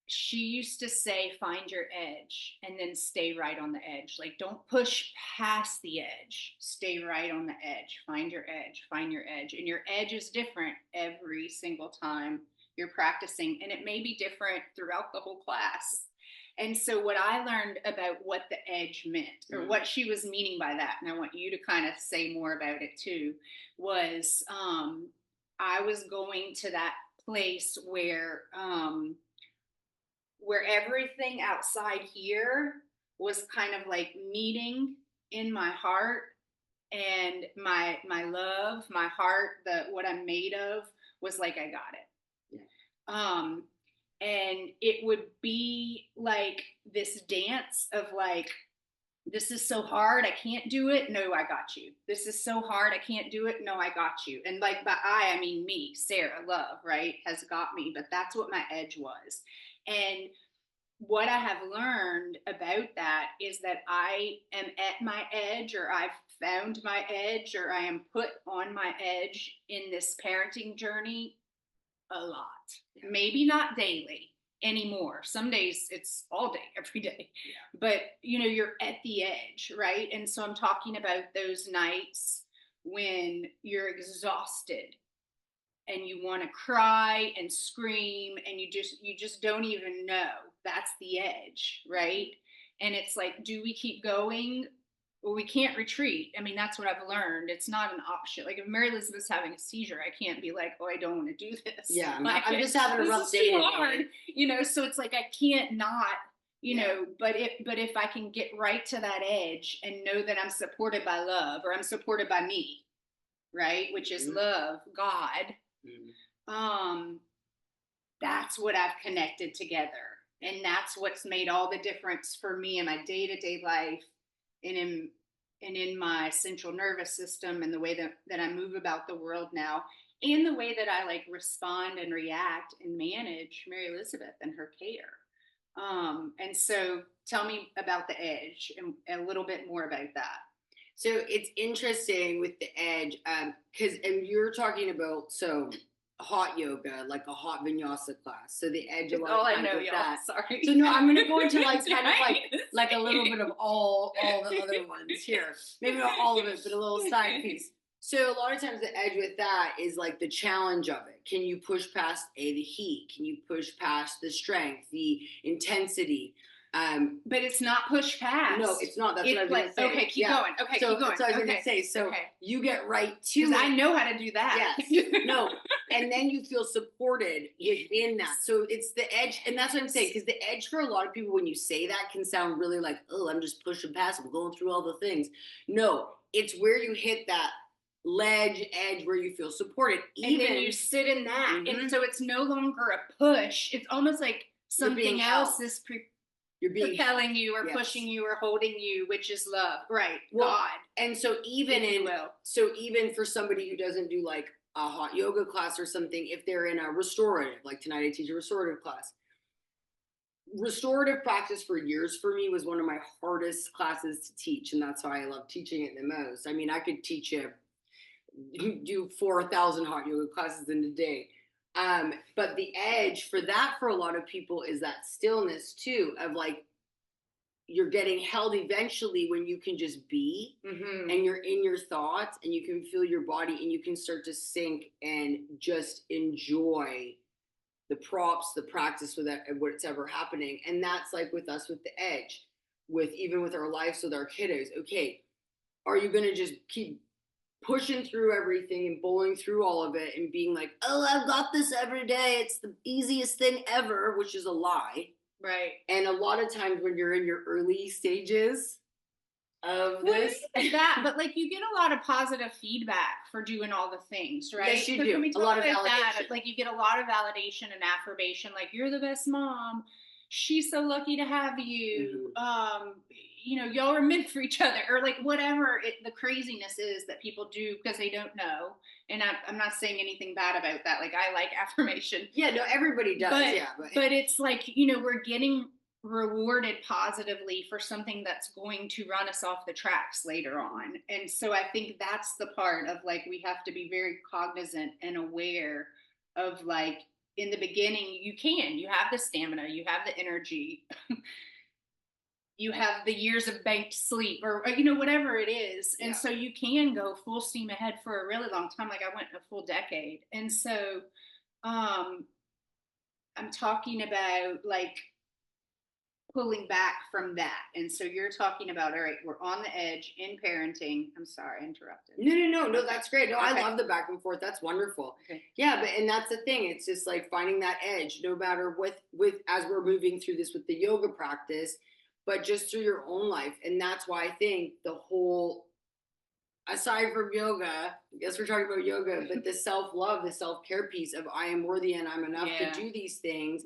[SPEAKER 1] She used to say, find your edge and then stay right on the edge. Like, don't push past the edge. Stay right on the edge. Find your edge. Find your edge. And your edge is different every single time you're practicing. And it may be different throughout the whole class. And so what I learned about what the edge meant, or what she was meaning by that, and I want you to kind of say more about it too, was I was going to that place where everything outside here was kind of like meeting in my heart, and my love, my heart, what I'm made of was like, I got it. Yeah. And it would be like this dance of like, this is so hard, I can't do it. No, I got you. This is so hard, I can't do it. No, I got you. And like, by I mean me, Sarah, love, right, has got me. But that's what my edge was. And what I have learned about that is that I am at my edge, or I've found my edge, or I am put on my edge in this parenting journey a lot. Yeah. Maybe not daily. anymore. Some days it's all day, every day.
[SPEAKER 2] Yeah.
[SPEAKER 1] But, you're at the edge, right? And so I'm talking about those nights when you're exhausted and you want to cry and scream and you just don't even know. That's the edge, right? And it's like, do we keep going? Well, we can't retreat. I mean, that's what I've learned. It's not an option. Like if Mary Elizabeth's having a seizure, I can't be like, oh, I don't want to do this.
[SPEAKER 2] Yeah,
[SPEAKER 1] like,
[SPEAKER 2] I'm just having a rough day
[SPEAKER 1] too
[SPEAKER 2] today.
[SPEAKER 1] hard. So it's like I can't not, but if I can get right to that edge and know that I'm supported by love, or I'm supported by me, right? Which is love, God. That's what I've connected together. And that's what's made all the difference for me in my day-to-day life and in my central nervous system and the way that I move about the world now, and the way that I like respond and react and manage Mary Elizabeth and her care. And so tell me about the edge and a little bit more about that.
[SPEAKER 2] So it's interesting with the edge, because and you're talking about hot yoga, like a hot vinyasa class. So the edge of
[SPEAKER 1] all I know, y'all.
[SPEAKER 2] That.
[SPEAKER 1] Sorry.
[SPEAKER 2] So no, I'm gonna go into like kind of like a little bit of all the other ones here. Maybe not all of it, but a little side piece. So a lot of times the edge with that is like the challenge of it. Can you push past the heat? Can you push past the strength, the intensity?
[SPEAKER 1] But it's not pushed past.
[SPEAKER 2] No, it's not. That's what I was going to say.
[SPEAKER 1] Okay, keep going. Okay, keep going.
[SPEAKER 2] So I was going to say, you get right to it.
[SPEAKER 1] I know how to do that.
[SPEAKER 2] Yes. No. And then you feel supported within that. So it's the edge. And that's what I'm saying. Because the edge for a lot of people, when you say that, can sound really like, oh, I'm just pushing past. I'm going through all the things. No, it's where you hit that edge where you feel supported.
[SPEAKER 1] And then you sit in that. And so it's no longer a push. It's almost like something else is you're being propelling you or pushing you or holding you, which is love, right? Well, God.
[SPEAKER 2] And so even for somebody who doesn't do like a hot yoga class or something, if they're in a restorative, like tonight I teach a restorative class. Restorative practice for years for me was one of my hardest classes to teach, and that's why I love teaching it the most. I mean, I could teach you do 4,000 hot yoga classes in a day. But the edge for that for a lot of people is that stillness too, of like you're getting held eventually when you can just be and you're in your thoughts and you can feel your body and you can start to sink and just enjoy the props, the practice with what's ever happening. And that's like with us with the edge, even with our lives, with our kiddos. Okay, are you going to just keep pushing through everything and bowling through all of it and being like, oh, I've got this every day, it's the easiest thing ever, which is a lie.
[SPEAKER 1] Right.
[SPEAKER 2] And a lot of times when you're in your early stages of this.
[SPEAKER 1] But like you get a lot of positive feedback for doing all the things, right?
[SPEAKER 2] Yes, you do. A lot of validation.
[SPEAKER 1] Like you get a lot of validation and affirmation, like you're the best mom. She's so lucky to have you. Y'all are meant for each other, or like whatever the craziness is that people do because they don't know. And I'm not saying anything bad about that. Like I like affirmation.
[SPEAKER 2] Yeah, no, everybody does.
[SPEAKER 1] But it's like, we're getting rewarded positively for something that's going to run us off the tracks later on. And so I think that's the part of like, we have to be very cognizant and aware of like, in the beginning, you have the stamina, you have the energy, you have the years of banked sleep or whatever it is. And so you can go full steam ahead for a really long time. Like I went a full decade. And so I'm talking about like pulling back from that. And so you're talking about, all right, we're on the edge in parenting. I'm sorry, I interrupted.
[SPEAKER 2] No, that's great. No, okay. I love the back and forth. That's wonderful.
[SPEAKER 1] Okay.
[SPEAKER 2] Yeah, and that's the thing. It's just like finding that edge, no matter with as we're moving through this with the yoga practice, but just through your own life. And that's why I think the whole, aside from yoga, I guess we're talking about yoga, but the self-love, the self-care piece of I am worthy and I'm enough to do these things.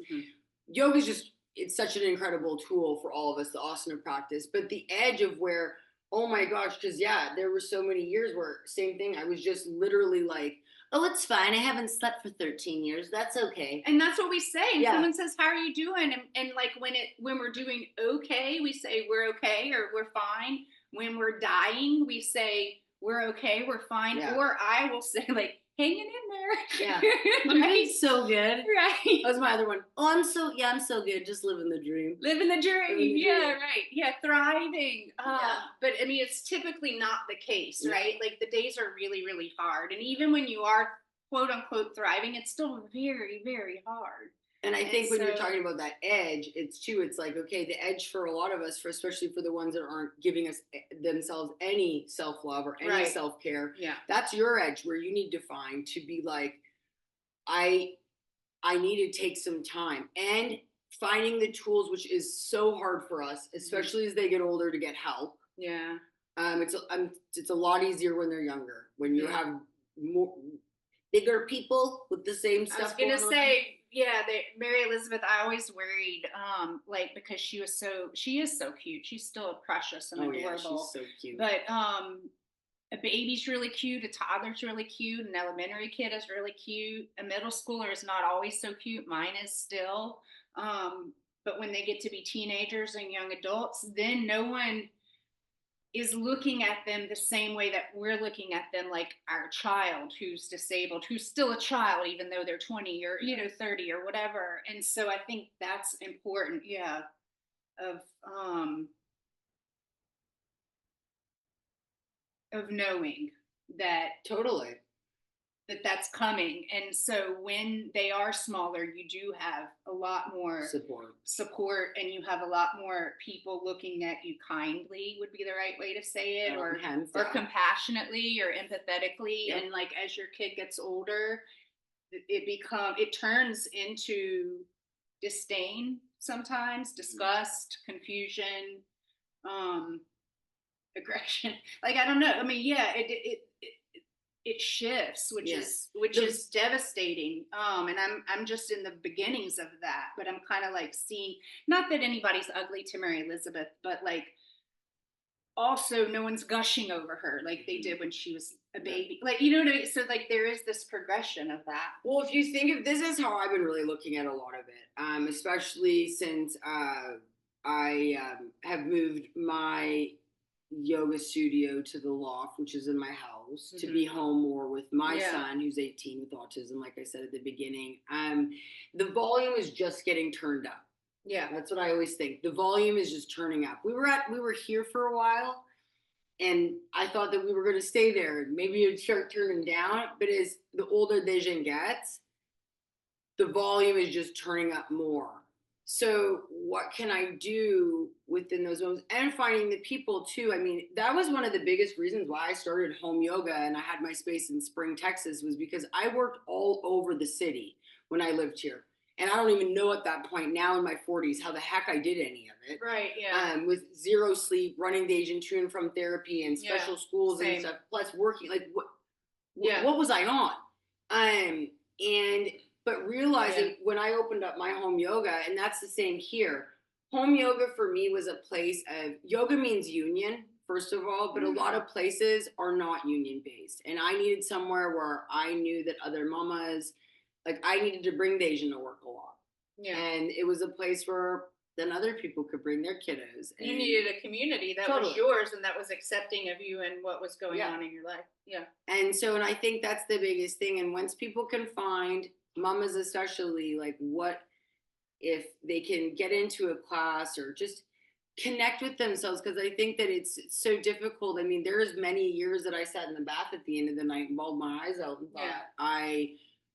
[SPEAKER 2] Yoga is just, it's such an incredible tool for all of us, the asana practice. But the edge of where, oh my gosh, because there were so many years where same thing. I was just literally like, oh, it's fine. I haven't slept for 13 years. That's okay.
[SPEAKER 1] And that's what we say. And someone says, how are you doing? And like when we're doing okay, we say we're okay or we're fine. When we're dying, we say we're okay, we're fine. Or I will say like, hanging in there.
[SPEAKER 2] Yeah. I'm
[SPEAKER 1] Right?
[SPEAKER 2] doing so good.
[SPEAKER 1] Right.
[SPEAKER 2] That was my other one. Oh, I'm so good. Just living the dream.
[SPEAKER 1] Living the dream.
[SPEAKER 2] Living the
[SPEAKER 1] Yeah,
[SPEAKER 2] dream.
[SPEAKER 1] right. Yeah, thriving.
[SPEAKER 2] Yeah.
[SPEAKER 1] But I mean, it's typically not the case,
[SPEAKER 2] No.
[SPEAKER 1] right? Like the days are really, really hard. And even when you are quote unquote thriving, it's still very, very hard.
[SPEAKER 2] And I
[SPEAKER 1] And
[SPEAKER 2] think when you're
[SPEAKER 1] so,
[SPEAKER 2] talking about that edge, it's like, okay, the edge for a lot of us, for especially for the ones that aren't giving us themselves any self love or any
[SPEAKER 1] right.
[SPEAKER 2] self care,
[SPEAKER 1] Yeah.
[SPEAKER 2] that's your edge where you need to find to be like, I I need to take some time and finding the tools, which is so hard for us, especially as they get older, to get help.
[SPEAKER 1] Yeah.
[SPEAKER 2] It's a lot easier when they're younger. When you
[SPEAKER 1] Mhm.
[SPEAKER 2] have more bigger people with the same
[SPEAKER 1] I was
[SPEAKER 2] stuff
[SPEAKER 1] gonna
[SPEAKER 2] going on.
[SPEAKER 1] say, yeah, Mary Elizabeth. I always worried, like because she is so cute. She's still precious and
[SPEAKER 2] Oh yeah,
[SPEAKER 1] adorable.
[SPEAKER 2] she's so cute.
[SPEAKER 1] But a baby's really cute, a toddler's really cute, an elementary kid is really cute, a middle schooler is not always so cute. Mine is still. But when they get to be teenagers and young adults, then no one is looking at them the same way that we're looking at them, like our child who's disabled, who's still a child even though they're 20 or 30 or whatever. And so I think that's important, yeah, of um of knowing that
[SPEAKER 2] Totally.
[SPEAKER 1] that's coming. And so when they are smaller, you do have a lot more support and you have a lot more people looking at you kindly would be the right way to say it, or compassionately or empathetically. Yep. And like as your kid gets older, it turns into disdain sometimes, disgust, confusion, um aggression. Like I don't know. I mean, yeah, it shifts, which is devastating. And I'm just in the beginnings of that, but I'm kind of like seeing, not that anybody's ugly to Mary Elizabeth, but like also no one's gushing over her like they did when she was a baby. Like, you know what I mean? So like there is this progression of that.
[SPEAKER 2] Well, if you think of this is how I've been really looking at a lot of it, especially since I have moved my yoga studio to the loft, which is in my house, to be home more with my son who's 18 with autism, like I said at the beginning. The volume is just getting turned up.
[SPEAKER 1] Yeah,
[SPEAKER 2] that's what I always think. The volume is just turning up. We were here for a while, and I thought that we were going to stay there. Maybe it'd start turning down, but as the older Dejan gets, the volume is just turning up more. So what can I do within those moments? And finding the people too. I mean, that was one of the biggest reasons why I started home yoga and I had my space in Spring, Texas, was because I worked all over the city when I lived here. And I don't even know at that point now in my 40s how the heck I did any of it.
[SPEAKER 1] Right, yeah.
[SPEAKER 2] With zero sleep, running Dejan to and from therapy and special schools and stuff, plus working. Like, what was I on? But realizing when I opened up my home yoga, and that's the same here, home yoga for me was a place of, yoga means union, first of all, but a lot of places are not union based. And I needed somewhere where I knew that other mamas, like I needed to bring Dejan to work a lot. Yeah. And it was a place where then other people could bring their kiddos. And
[SPEAKER 1] you needed a community that was yours and that was accepting of you and what was going on in your life. Yeah.
[SPEAKER 2] And I think that's the biggest thing. And once people can find, mamas especially, like what if they can get into a class or just connect with themselves, because I think that it's so difficult. I mean, there's many years that I sat in the bath at the end of the night and bawled my eyes out and thought,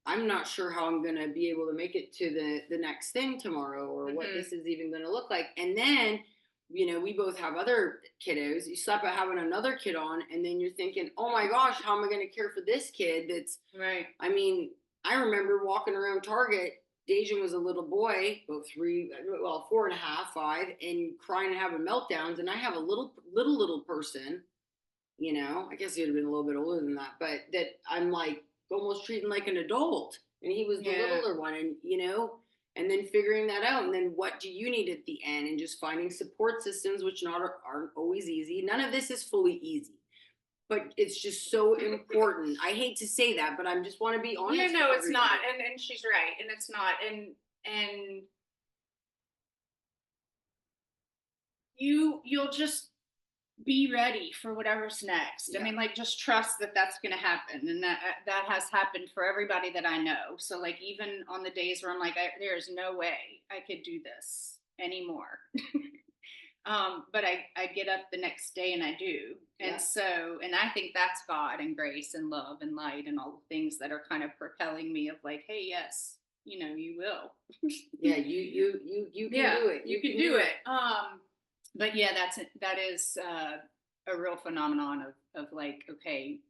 [SPEAKER 2] I'm not sure how I'm going to be able to make it to the next thing tomorrow, or what this is even going to look like. And then, we both have other kiddos. You slap out having another kid on, and then you're thinking, oh my gosh, how am I going to care for this kid? That's right. I mean, I remember walking around Target. Dejan was a little boy, about 4.5, 5, and crying and having meltdowns. And I have a little person, I guess he would have been a little bit older than that, but that I'm like almost treating like an adult. And he was the littler one, and and then figuring that out. And then what do you need at the end? And just finding support systems, which aren't always easy. None of this is fully easy. But it's just so important. I hate to say that, but I just want to be honest.
[SPEAKER 1] Yeah, no, it's not. And she's right. And it's not. And you'll just be ready for whatever's next.
[SPEAKER 2] Yeah.
[SPEAKER 1] I mean, like, just trust that that's going to happen, and that has happened for everybody that I know. So, like, even on the days where I'm like, there's no way I could do this anymore. But I get up the next day and I do. And
[SPEAKER 2] Yeah.
[SPEAKER 1] so, and I think that's God and grace and love and light and all the things that are kind of propelling me of like, hey, yes, you will.
[SPEAKER 2] Yeah, you can
[SPEAKER 1] Yeah,
[SPEAKER 2] do it.
[SPEAKER 1] you can do it. But yeah, that is a real phenomenon of like, okay,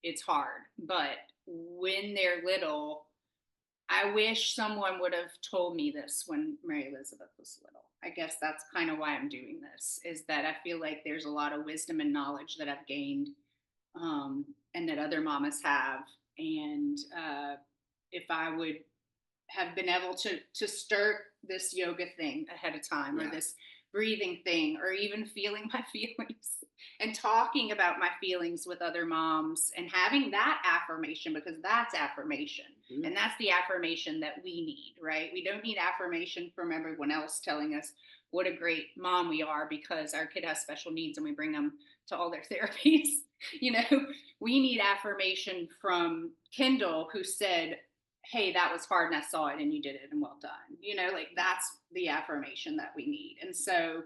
[SPEAKER 1] it's hard, but when they're little, I wish someone would have told me this when Mary Elizabeth was little. I guess that's kind of why I'm doing this, is that I feel like there's a lot of wisdom and knowledge that I've gained, and that other mamas have. And if I would have been able to start this yoga thing ahead of time, or this breathing thing, or even feeling my feelings and talking about my feelings with other moms and having that affirmation, because that's affirmation.
[SPEAKER 2] Mm-hmm.
[SPEAKER 1] And that's the affirmation that we need, right? We don't need affirmation from everyone else telling us what a great mom we are because our kid has special needs and we bring them to all their therapies. We need affirmation from Kendall, who said, hey, that was hard and I saw it and you did it and well done. Like, that's the affirmation that we need. And so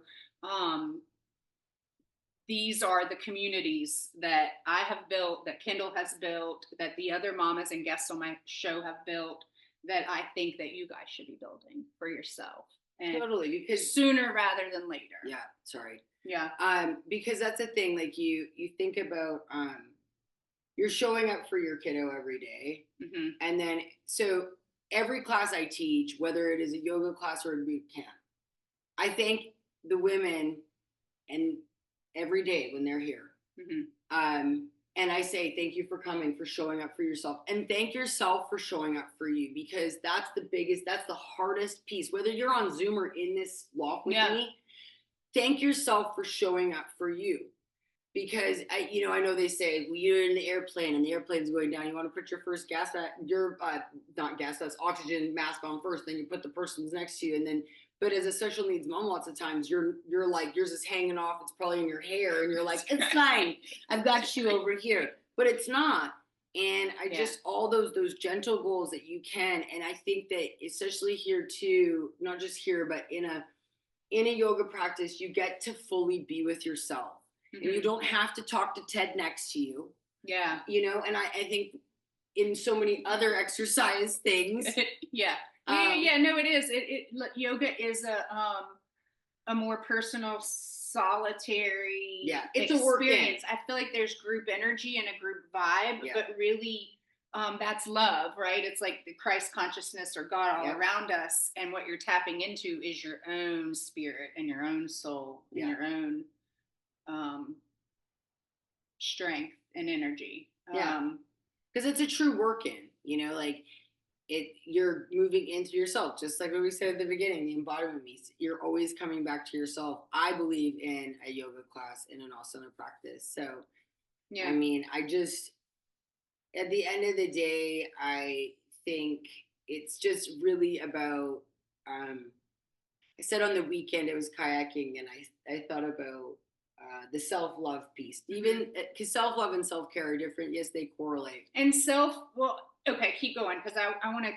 [SPEAKER 1] these are the communities that I have built, that Kendall has built, that the other mamas and guests on my show have built, that I think that you guys should be building for yourself. And
[SPEAKER 2] totally, because
[SPEAKER 1] sooner rather than later.
[SPEAKER 2] Yeah, sorry.
[SPEAKER 1] Yeah.
[SPEAKER 2] Because that's the thing, like you think about you're showing up for your kiddo every day.
[SPEAKER 1] Mm-hmm.
[SPEAKER 2] And then, so every class I teach, whether it is a yoga class or a boot camp, I thank the women and every day when they're here.
[SPEAKER 1] Mm-hmm.
[SPEAKER 2] And I say, thank you for coming, for showing up for yourself, and thank yourself for showing up for you, because that's the hardest piece, whether you're on Zoom or in this loft with me. Thank yourself for showing up for you. Because I know they say, well, you're in the airplane and the airplane's going down. You want to put your first oxygen mask on first. Then you put the person's next to you, and then. But as a special needs mom, lots of times you're like, yours is hanging off. It's probably in your hair, and you're like, it's fine. I've got you over here, but it's not. And I just all those gentle goals that you can, and I think that especially here too, not just here, but in a yoga practice, you get to fully be with yourself. Mm-hmm. And you don't have to talk to Ted next to you.
[SPEAKER 1] Yeah.
[SPEAKER 2] And I think in so many other exercise things.
[SPEAKER 1] Yeah. No, it is. Yoga is a more personal, solitary
[SPEAKER 2] it's
[SPEAKER 1] experience.
[SPEAKER 2] A work in.
[SPEAKER 1] I feel like there's group energy and a group vibe, but really that's love, right? It's like the Christ consciousness or God all around us, and what you're tapping into is your own spirit and your own soul and your own strength and energy.
[SPEAKER 2] Because it's a true work-in, like you're moving into yourself, just like what we said at the beginning, the embodiment piece. You're always coming back to yourself. I believe in a yoga class, in an asana practice. So, I mean, I just, at the end of the day, I think it's just really about, I said on the weekend, it was kayaking, and I thought about the self-love piece, even because self-love and self-care are different. Yes, they correlate.
[SPEAKER 1] And okay, keep going, because I want to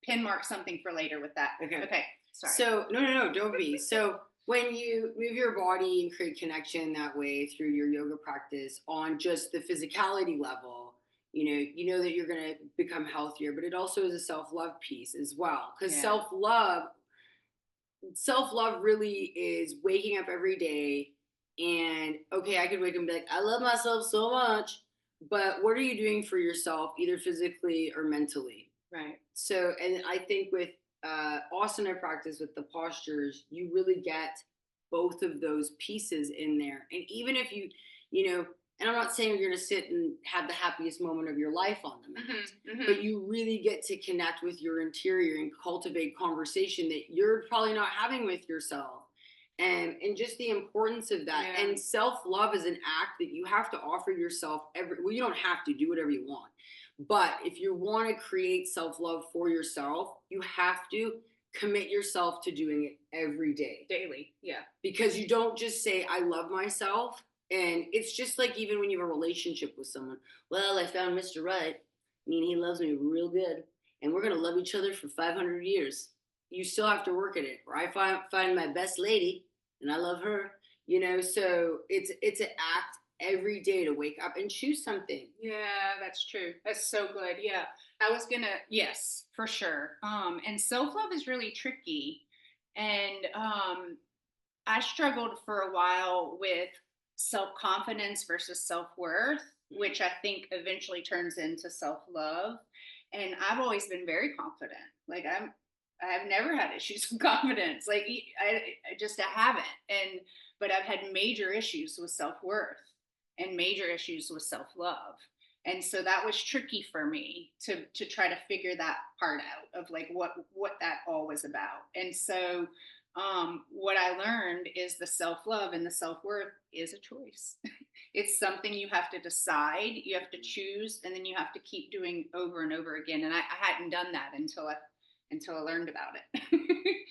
[SPEAKER 1] pin mark something for later with that. Okay. Sorry.
[SPEAKER 2] So no, don't be. So when you move your body and create connection that way through your yoga practice on just the physicality level, you know that you're going to become healthier, but it also is a self-love piece as well. Because self-love really is waking up every day and, okay, I could wake up and be like, I love myself so much, but what are you doing for yourself, either physically or mentally?
[SPEAKER 1] Right.
[SPEAKER 2] So, and I think with asana practice, with the postures, you really get both of those pieces in there. And even if you and I'm not saying you're going to sit and have the happiest moment of your life on the mat, but you really get to connect with your interior and cultivate conversation that you're probably not having with yourself. And just the importance of that. Yeah. And self-love is an act that you have to offer yourself you don't have to do whatever you want. But if you want to create self-love for yourself, you have to commit yourself to doing it every day.
[SPEAKER 1] Daily, yeah.
[SPEAKER 2] Because you don't just say, I love myself. And it's just like even when you have a relationship with someone, well, I found Mr. Right. I mean, he loves me real good, and we're gonna love each other for 500 years. You still have to work at it. Or I find my best lady, and I love her. So it's an act every day to wake up and choose something.
[SPEAKER 1] Yeah, that's true. That's so good. Yeah. I was gonna, yes, for sure. And self-love is really tricky. And I struggled for a while with self-confidence versus self-worth, which I think eventually turns into self-love. And I've always been very confident. Like I've never had issues with confidence. Like I haven't. But I've had major issues with self-worth and major issues with self-love. And so that was tricky for me to try to figure that part out of like what that all was about. And so what I learned is the self love and the self worth is a choice. It's something you have to decide, you have to choose, and then you have to keep doing over and over again. And I hadn't done that until I learned about it.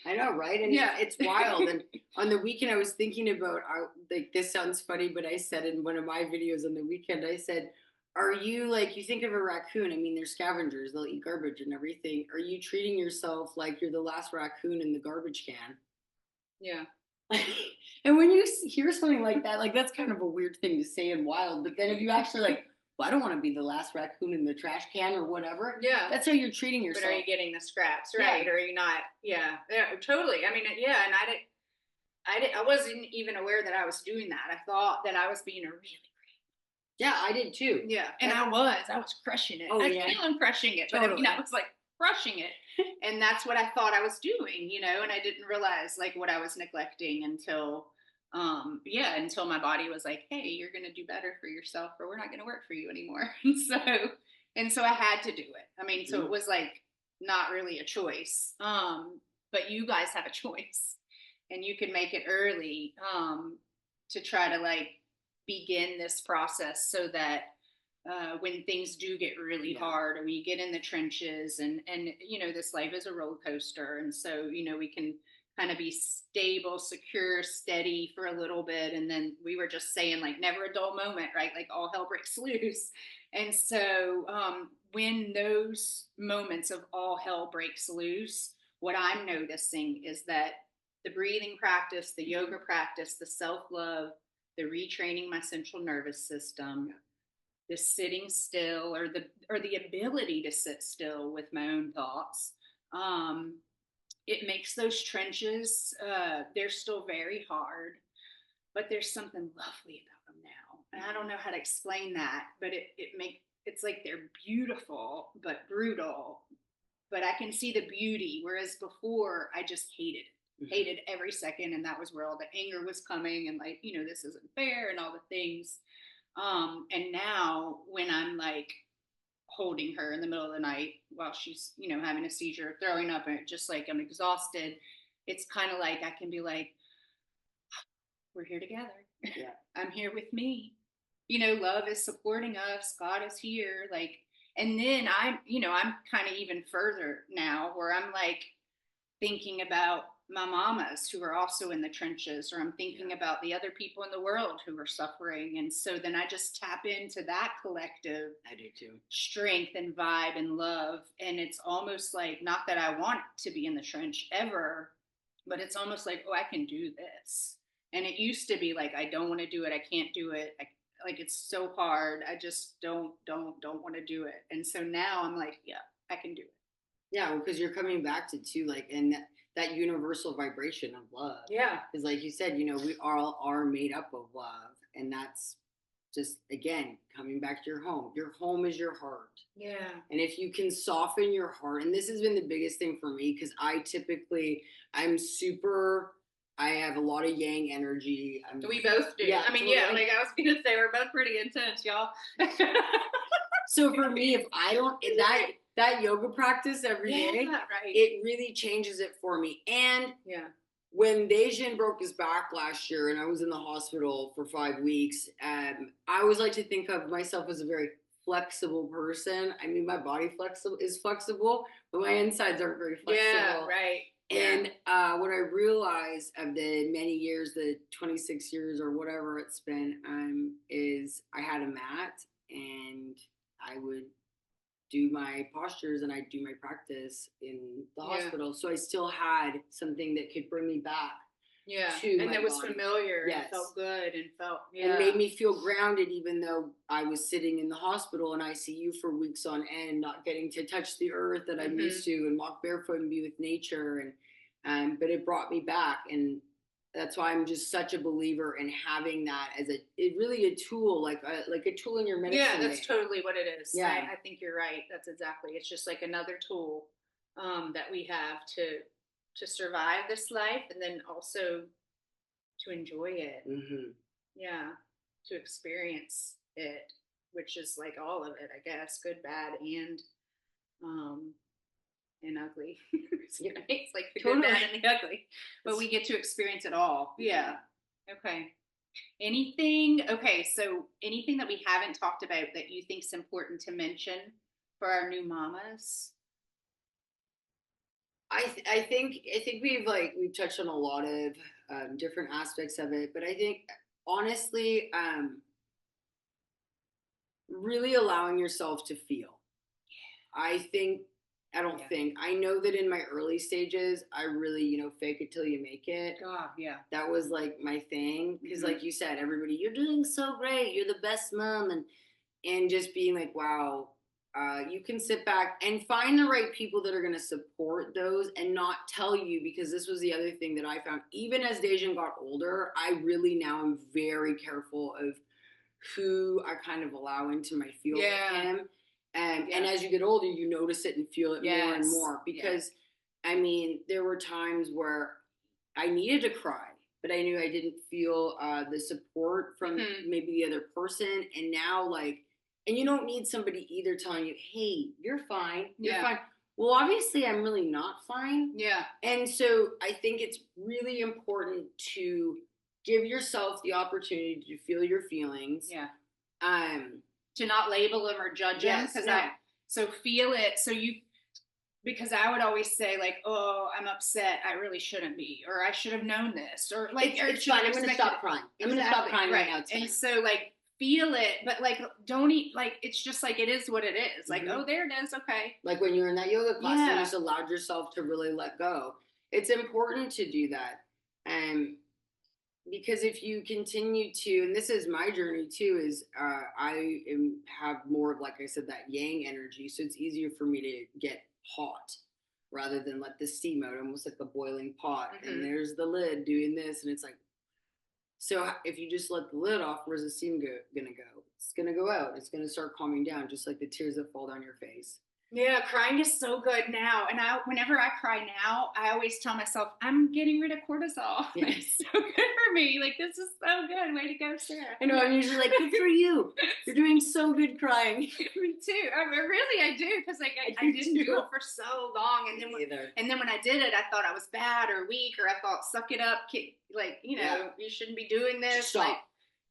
[SPEAKER 2] I know, right? And
[SPEAKER 1] Yeah,
[SPEAKER 2] it's wild. And on the weekend, I was thinking about, like, this sounds funny, but I said in one of my videos on the weekend, I said, are you like, you think of a raccoon? I mean, they're scavengers, they'll eat garbage and everything. Are you treating yourself like you're the last raccoon in the garbage can?
[SPEAKER 1] yeah,
[SPEAKER 2] And when you hear something like that, like, that's kind of a weird thing to say and wild. But then if you actually like, well, I don't want to be the last raccoon in the trash can or whatever.
[SPEAKER 1] yeah.
[SPEAKER 2] That's how you're treating
[SPEAKER 1] But
[SPEAKER 2] yourself.
[SPEAKER 1] are you getting the scraps right?
[SPEAKER 2] Yeah.
[SPEAKER 1] Or are you not? Yeah, yeah, totally. I mean, yeah, and I wasn't even aware that I was doing that. I thought that I was being a really
[SPEAKER 2] Yeah, I did too.
[SPEAKER 1] yeah, and I was crushing it.
[SPEAKER 2] Oh
[SPEAKER 1] I
[SPEAKER 2] yeah,
[SPEAKER 1] still am crushing it, but
[SPEAKER 2] totally.
[SPEAKER 1] I was like crushing it, and that's what I thought I was doing, and I didn't realize like what I was neglecting until, yeah, until my body was like, hey, you're gonna do better for yourself, or we're not gonna work for you anymore. And so I had to do it. I mean, so it was like not really a choice, but you guys have a choice, and you can make it early, to try to like begin this process so that when things do get really hard or we get in the trenches and this life is a roller coaster, and so we can kind of be stable, secure, steady for a little bit, and then we were just saying like never a dull moment, right? Like all hell breaks loose. And so when those moments of all hell breaks loose, what I'm noticing is that the breathing practice, the yoga practice, the self-love, the retraining my central nervous system, the sitting still, or the ability to sit still with my own thoughts. It makes those trenches, they're still very hard, but there's something lovely about them now. And I don't know how to explain that, but it's like they're beautiful but brutal. But I can see the beauty, whereas before I just hated every second, and that was where all the anger was coming, and like this isn't fair and all the things. And now when I'm like holding her in the middle of the night while she's having a seizure, throwing up, and just like I'm exhausted, it's kind of like I can be like, we're here together.
[SPEAKER 2] Yeah.
[SPEAKER 1] I'm here with me. Love is supporting us, God is here, like. And then I'm kind of even further now where I'm like thinking about my mamas who are also in the trenches, or I'm thinking about the other people in the world who are suffering. And so then I just tap into that collective,
[SPEAKER 2] I do too,
[SPEAKER 1] strength and vibe and love. And it's almost like, not that I want to be in the trench ever, but it's almost like, oh, I can do this. And it used to be like, I don't want to do it, I can't do it, like it's so hard, I just don't want to do it. And so now I'm like, yeah, I can do it.
[SPEAKER 2] Yeah, because you're coming back to too, like, and that universal vibration of love.
[SPEAKER 1] Yeah.
[SPEAKER 2] Because like you said, we all are made up of love. And that's just, again, coming back to your home. Your home is your heart.
[SPEAKER 1] Yeah.
[SPEAKER 2] And if you can soften your heart, and this has been the biggest thing for me, because I have a lot of yang energy.
[SPEAKER 1] We both do. Yeah, I mean, yeah, like I was going to say, we're both pretty intense, y'all.
[SPEAKER 2] So for me, if I don't, that yoga practice every day,
[SPEAKER 1] right,
[SPEAKER 2] it really changes it for me. And when Dejan broke his back last year and I was in the hospital for 5 weeks, I always like to think of myself as a very flexible person. I mean, my body is flexible, but my insides aren't very flexible.
[SPEAKER 1] Yeah, right.
[SPEAKER 2] And what I realized of the many years, the 26 years or whatever it's been, is I had a mat and I would do my postures and I do my practice in the hospital. So I still had something that could bring me back to
[SPEAKER 1] and
[SPEAKER 2] my
[SPEAKER 1] it was
[SPEAKER 2] body.
[SPEAKER 1] familiar.
[SPEAKER 2] Yes.
[SPEAKER 1] And felt good and felt
[SPEAKER 2] and made me feel grounded, even though I was sitting in the hospital in ICU for weeks on end, not getting to touch the earth that I'm used to and walk barefoot and be with nature. And but it brought me back, and that's why I'm just such a believer in having that as really a tool, like a tool in your medicine.
[SPEAKER 1] Yeah, that's totally what it is.
[SPEAKER 2] Yeah.
[SPEAKER 1] I think you're right. That's exactly. It's just like another tool that we have to survive this life, and then also to enjoy it. Yeah, to experience it, which is like all of it, I guess, good, bad, um and ugly. It's like the good, bad, and the ugly, but we get to experience it all. Yeah. Okay. So anything that we haven't talked about that you think is important to mention for our new mamas?
[SPEAKER 2] I think we've touched on a lot of different aspects of it, but I think honestly, really allowing yourself to feel. I know that in my early stages, I really, fake it till you make it.
[SPEAKER 1] Oh, yeah.
[SPEAKER 2] That was like my thing. Because like you said, everybody, you're doing so great. You're the best mom. And just being like, wow, you can sit back and find the right people that are going to support those and not tell you, because this was the other thing that I found. Even as Dejan got older, I really now am very careful of who I kind of allow into my field with him. And as you get older, you notice it and feel it more and more, because I mean, there were times where I needed to cry, but I knew I didn't feel the support from maybe the other person. And now, and you don't need somebody either telling you, hey, you're fine. You're fine. Well, obviously, I'm really not fine. Yeah. And so I think it's really important to give yourself the opportunity to feel your feelings. Yeah.
[SPEAKER 1] To not label them or judge them. So feel it. Because I would always say, like, oh, I'm upset. I really shouldn't be, or I should have known this, or like,
[SPEAKER 2] it's fine. I'm going to stop crying. I'm going to stop crying right now.
[SPEAKER 1] And so, like, feel it, but like, don't eat. Like, it's just like it is what it is. Like, oh, there it is. Okay.
[SPEAKER 2] Like when you're in that yoga class, and you just allowed yourself to really let go. It's important to do that, because if you continue to, and this is my journey too, is have more of, like I said, that yang energy, so it's easier for me to get hot rather than let the steam out, almost like a boiling pot. And there's the lid doing this, and it's like, so if you just let the lid off, where's the steam gonna go? It's gonna go out. It's gonna start calming down, just like the tears that fall down your face.
[SPEAKER 1] Yeah, crying is so good now. And whenever I cry now, I always tell myself, I'm getting rid of cortisol. Yeah. It's so good for me. Like, this is so good. Way to go, Sarah.
[SPEAKER 2] I know, I'm usually like, good for you. You're doing so good crying.
[SPEAKER 1] Me too. I do. Because like I didn't do it for so long. And then when I did it, I thought I was bad or weak, or I thought, suck it up. You shouldn't be doing this.
[SPEAKER 2] Stop.
[SPEAKER 1] Like,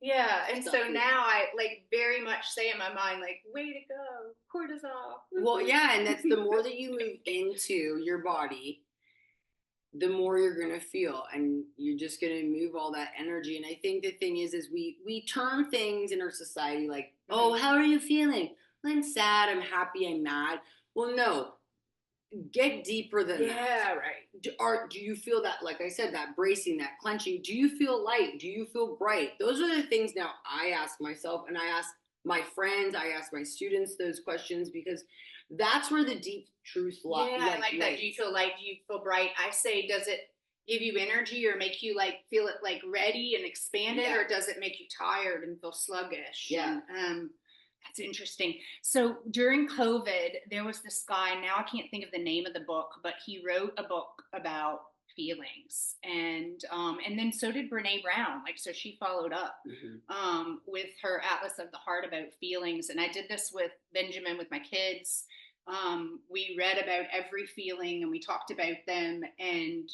[SPEAKER 1] yeah, and so now I like very much say in my mind, like, way to go, cortisol.
[SPEAKER 2] Well, yeah, and that's the more that you move into your body, the more you're going to feel, and you're just going to move all that energy. And I think the thing is we term things in our society like, oh, how are you feeling? I'm sad, I'm happy, I'm mad. Well, no. Get deeper than that.
[SPEAKER 1] Yeah, right.
[SPEAKER 2] Do you feel that, like I said, that bracing, that clenching? Do you feel light? Do you feel bright? Those are the things now I ask myself, and I ask my friends, I ask my students those questions, because that's where the deep truth lies.
[SPEAKER 1] Yeah, like that. Do you feel light? Do you feel bright? I say, does it give you energy or make you like feel it like ready and expanded, or does it make you tired and feel sluggish?
[SPEAKER 2] Yeah.
[SPEAKER 1] That's interesting. So during COVID, there was this guy, now I can't think of the name of the book, but he wrote a book about feelings. And then so did Brene Brown. Like, so she followed up with her Atlas of the Heart about feelings. And I did this with Benjamin, with my kids. We read about every feeling and we talked about them. And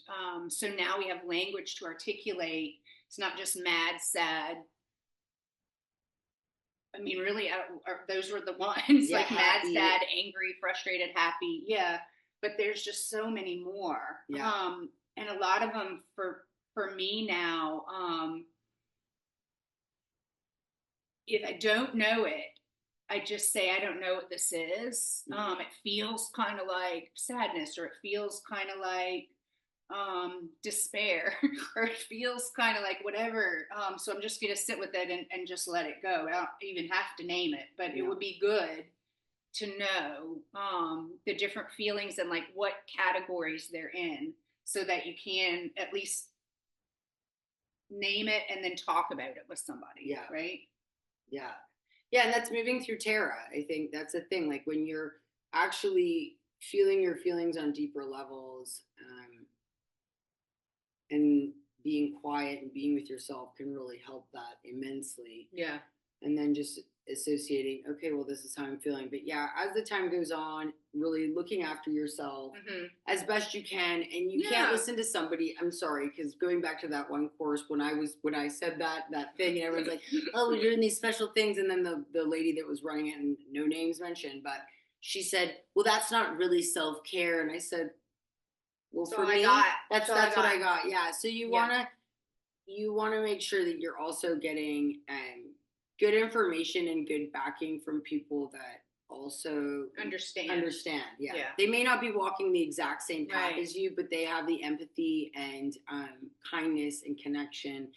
[SPEAKER 1] so now we have language to articulate. It's not just mad, sad. I mean, really, those were the ones, like happy. Mad, sad, angry, frustrated, happy. Yeah. but there's just so many more.
[SPEAKER 2] Yeah.
[SPEAKER 1] And a lot of them for me now, if I don't know it, I just say I don't know what this is. It feels kind of like sadness, or it feels kind of like despair, or it feels kind of like whatever. So I'm just gonna sit with it and just let it go. I don't even have to name it, but it would be good to know the different feelings and like what categories they're in, so that you can at least name it and then talk about it with somebody.
[SPEAKER 2] Yeah.
[SPEAKER 1] Right.
[SPEAKER 2] Yeah. Yeah. And that's moving through Terra. I think that's the thing. Like when you're actually feeling your feelings on deeper levels, and being quiet and being with yourself can really help that immensely.
[SPEAKER 1] Yeah.
[SPEAKER 2] And then just associating, okay, well, this is how I'm feeling. But yeah, as the time goes on, really looking after yourself as best you can. And you can't listen to somebody, I'm sorry, because going back to that one course, when I said that thing, and everyone's like, oh, we're doing these special things. And then the lady that was running it, and no names mentioned, but she said, well, that's not really self-care. And I said, well, for me, that's what I got. Yeah. So you wanna make sure that you're also getting good information and good backing from people that also understand. Yeah. They may not be walking the exact same path as you, but they have the empathy and kindness and connection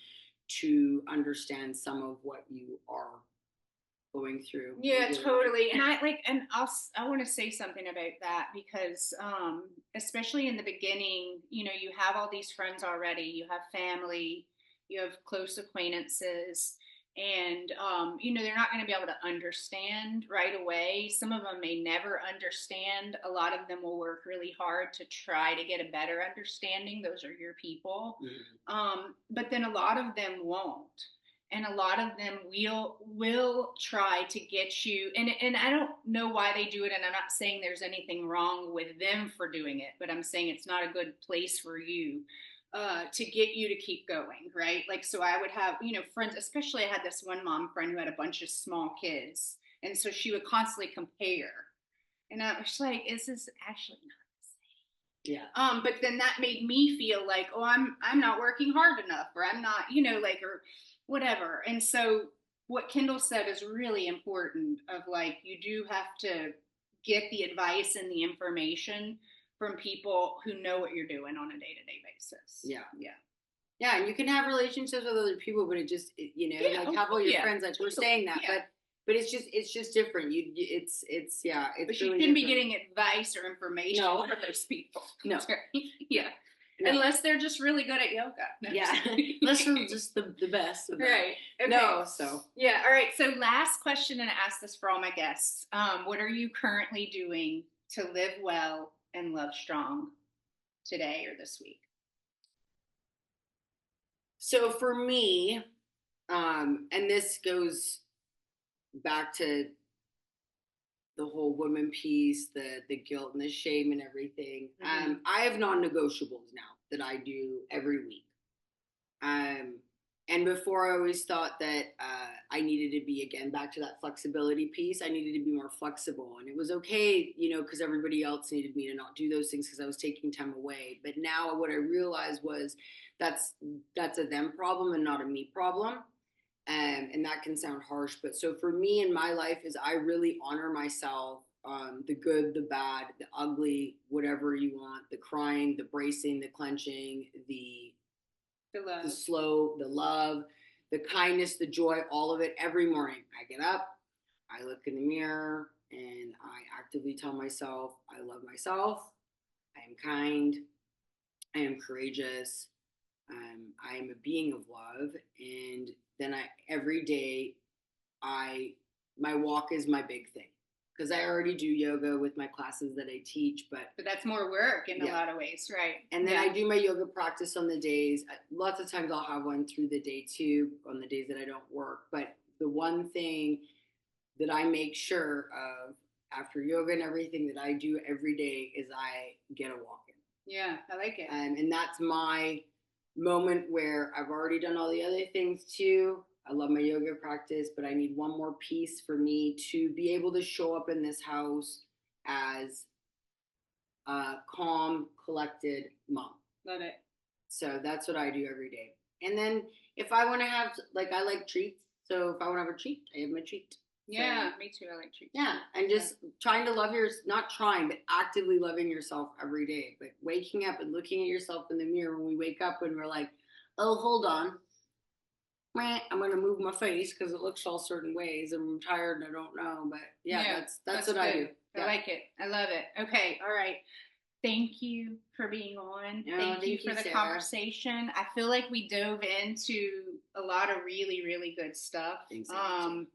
[SPEAKER 2] to understand some of what you are going through.
[SPEAKER 1] Yeah, totally. And I want to say something about that, because especially in the beginning, you know, you have all these friends already, you have family, you have close acquaintances, and you know, they're not going to be able to understand right away. Some of them may never understand. A lot of them will work really hard to try to get a better understanding. Those are your people. But then a lot of them won't, and a lot of them will try to get you, and I don't know why they do it, and I'm not saying there's anything wrong with them for doing it, but I'm saying it's not a good place for you to get you to keep going, right? Like, so I would have, you know, friends, especially I had this one mom friend who had a bunch of small kids, and so she would constantly compare, and I was like, is this actually not? But then that made me feel like, oh, I'm not working hard enough, or I'm not, you know, like, or whatever. And so what Kendall said is really important, of like, you do have to get the advice and the information from people who know what you're doing on a day-to-day basis.
[SPEAKER 2] Yeah, and you can have relationships with other people, but you know, like have all your friends, like we're saying that, but it's just different. It's
[SPEAKER 1] but you shouldn't be getting advice or information from those people.
[SPEAKER 2] No.
[SPEAKER 1] Yeah. No. Unless they're just really good at yoga.
[SPEAKER 2] No. Yeah. Unless they're just the best.
[SPEAKER 1] Right. Okay.
[SPEAKER 2] No, so.
[SPEAKER 1] Yeah. All right. So last question, and I ask this for all my guests. What are you currently doing to live well and love strong today or this week?
[SPEAKER 2] So for me, and this goes back to the whole woman piece, the guilt and the shame and everything. I have non-negotiables now that I do every week. And before I always thought that I needed to be, again, back to that flexibility piece, I needed to be more flexible. And it was okay, you know, because everybody else needed me to not do those things because I was taking time away. But now what I realized was that's a them problem and not a me problem. And that can sound harsh, but so for me in my life is I really honor myself, the good, the bad, the ugly, whatever you want, the crying, the bracing, the clenching, the
[SPEAKER 1] love,
[SPEAKER 2] the slow, the love, the kindness, the joy, all of it. Every morning I get up, I look in the mirror, and I actively tell myself I love myself, I am kind, I am courageous, I am a being of love. And then every day my walk is my big thing, because I already do yoga with my classes that I teach, but
[SPEAKER 1] that's more work in a lot of ways, right?
[SPEAKER 2] And then I do my yoga practice on the days. Lots of times I'll have one through the day too, on the days that I don't work. But the one thing that I make sure of after yoga and everything that I do every day is I get a walk in.
[SPEAKER 1] Yeah, I like it.
[SPEAKER 2] And that's my moment where I've already done all the other things too. I love my yoga practice, but I need one more piece for me to be able to show up in this house as calm, collected mom.
[SPEAKER 1] Love it.
[SPEAKER 2] So that's what I do every day. And then if I want to have, like, I like treats. So if I want to have a treat, I have my treat.
[SPEAKER 1] Yeah, me too. I like treats.
[SPEAKER 2] Yeah, and just trying to love not trying, but actively loving yourself every day. But waking up and looking at yourself in the mirror when we wake up and we're like, oh, hold on. I'm going to move my face because it looks all certain ways and I'm tired and I don't know. But yeah, that's what
[SPEAKER 1] good.
[SPEAKER 2] I do. Yeah.
[SPEAKER 1] I like it. I love it. Okay. All right. Thank you for being on. Thank you for the
[SPEAKER 2] Sarah.
[SPEAKER 1] Conversation. I feel like we dove into a lot of really, really good stuff.
[SPEAKER 2] Thanks,
[SPEAKER 1] and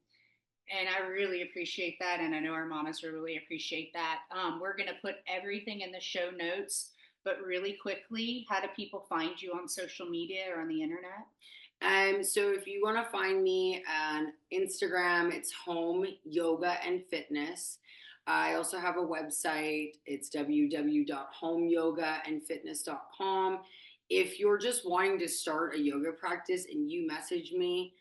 [SPEAKER 1] I really appreciate that. And I know our mamas really appreciate that. We're going to put everything in the show notes, but really quickly, how do people find you on social media or on the internet?
[SPEAKER 2] So if you want to find me on Instagram, it's Home Yoga and Fitness. I also have a website. It's www.homeyogaandfitness.com. If you're just wanting to start a yoga practice and you message me,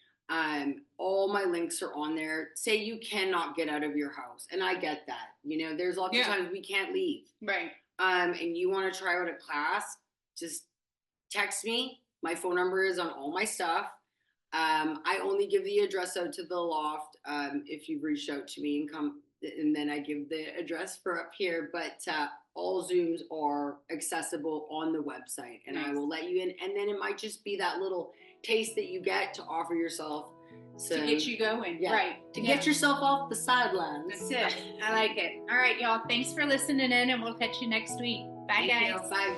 [SPEAKER 2] all my links are on there. Say you cannot get out of your house, and I get that. You know, there's lots of times we can't leave.
[SPEAKER 1] Right.
[SPEAKER 2] And you want to try out a class, just text me. My phone number is on all my stuff. I only give the address out to the loft if you've reached out to me and come, and then I give the address for up here. But all Zooms are accessible on the website, and I will let you in. And then it might just be that little taste that you get to offer yourself.
[SPEAKER 1] To get you going.
[SPEAKER 2] Yeah,
[SPEAKER 1] right.
[SPEAKER 2] To get yourself off the sidelines.
[SPEAKER 1] That's it. I like it. All right, y'all. Thanks for listening in, and we'll catch you next week. Bye, guys.
[SPEAKER 2] Bye.